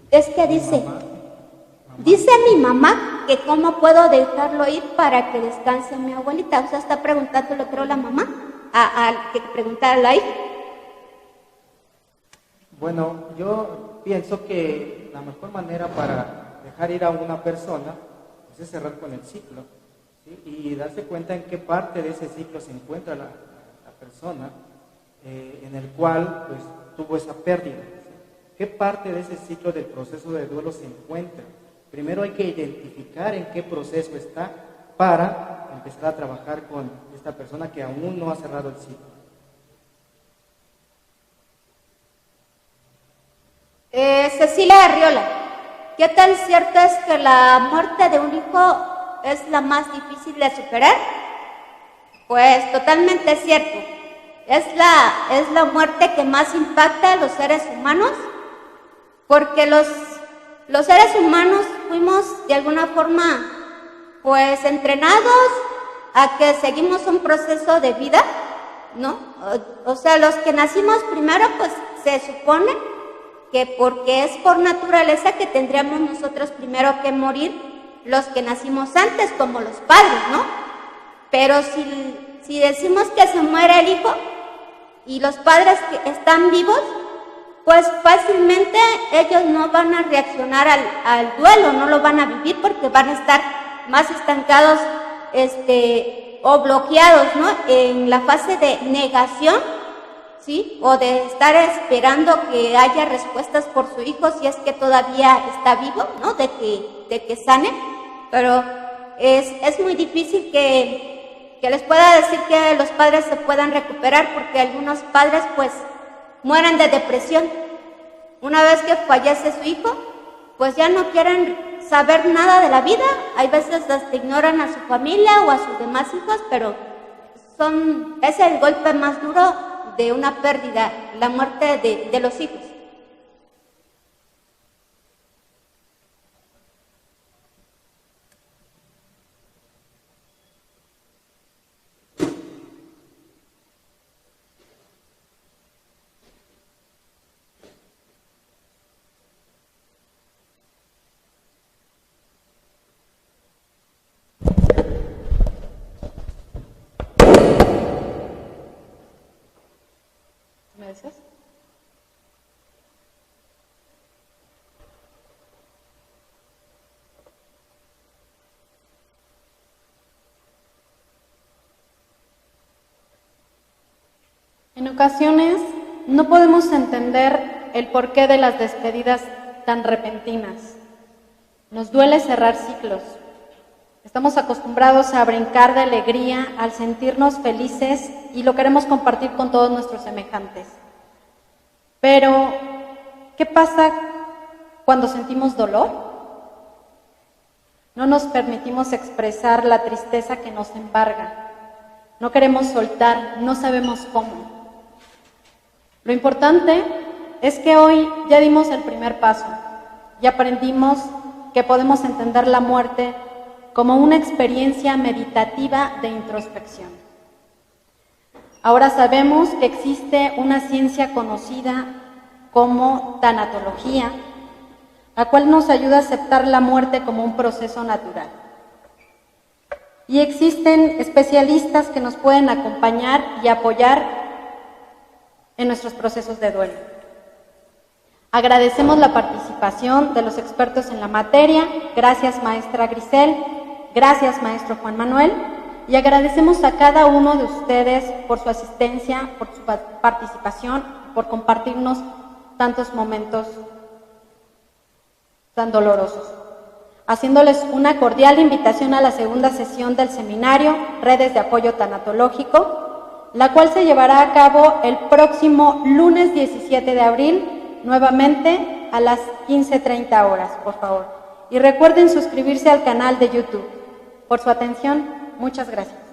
Es que dice mi mamá que cómo puedo dejarlo ir para que descanse mi abuelita. O sea, está preguntándole, creo, la mamá a que preguntara a la hija. Bueno, yo pienso que la mejor manera para dejar ir a una persona pues, es cerrar con el ciclo, ¿sí? Y darse cuenta en qué parte de ese ciclo se encuentra la persona en el cual pues, tuvo esa pérdida. ¿Qué parte de ese ciclo del proceso de duelo se encuentra? Primero hay que identificar en qué proceso está para empezar a trabajar con esta persona que aún no ha cerrado el ciclo. Cecilia Arriola, ¿qué tan cierto es que la muerte de un hijo es la más difícil de superar? Pues totalmente cierto. Es la muerte que más impacta a los seres humanos, porque los seres humanos fuimos de alguna forma pues entrenados a que seguimos un proceso de vida, ¿no? O sea, los que nacimos primero pues se supone que porque es por naturaleza que tendríamos nosotros primero que morir los que nacimos antes, como los padres, ¿no? Pero si decimos que se muere el hijo y los padres que están vivos, pues fácilmente ellos no van a reaccionar al duelo, no lo van a vivir porque van a estar más estancados o bloqueados, ¿no? En la fase de negación, ¿sí? O de estar esperando que haya respuestas por su hijo si es que todavía está vivo, ¿no? De que sane, pero es muy difícil que les pueda decir que los padres se puedan recuperar porque algunos padres pues mueren de depresión. Una vez que fallece su hijo, pues ya no quieren saber nada de la vida. Hay veces hasta ignoran a su familia o a sus demás hijos, pero es el golpe más duro de una pérdida, la muerte de los hijos. ¿Me dices? En ocasiones no podemos entender el porqué de las despedidas tan repentinas. Nos duele cerrar ciclos. Estamos acostumbrados a brincar de alegría al sentirnos felices y lo queremos compartir con todos nuestros semejantes. Pero, ¿qué pasa cuando sentimos dolor? No nos permitimos expresar la tristeza que nos embarga. No queremos soltar, no sabemos cómo. Lo importante es que hoy ya dimos el primer paso y aprendimos que podemos entender la muerte como una experiencia meditativa de introspección. Ahora sabemos que existe una ciencia conocida como tanatología, la cual nos ayuda a aceptar la muerte como un proceso natural. Y existen especialistas que nos pueden acompañar y apoyar en nuestros procesos de duelo. Agradecemos la participación de los expertos en la materia. Gracias, maestra Grisel. Gracias, maestro Juan Manuel, y agradecemos a cada uno de ustedes por su asistencia, por su participación, por compartirnos tantos momentos tan dolorosos. Haciéndoles una cordial invitación a la segunda sesión del seminario Redes de Apoyo Tanatológico, la cual se llevará a cabo el próximo lunes 17 de abril, nuevamente a las 15:30 horas, por favor. Y recuerden suscribirse al canal de YouTube. Por su atención, muchas gracias.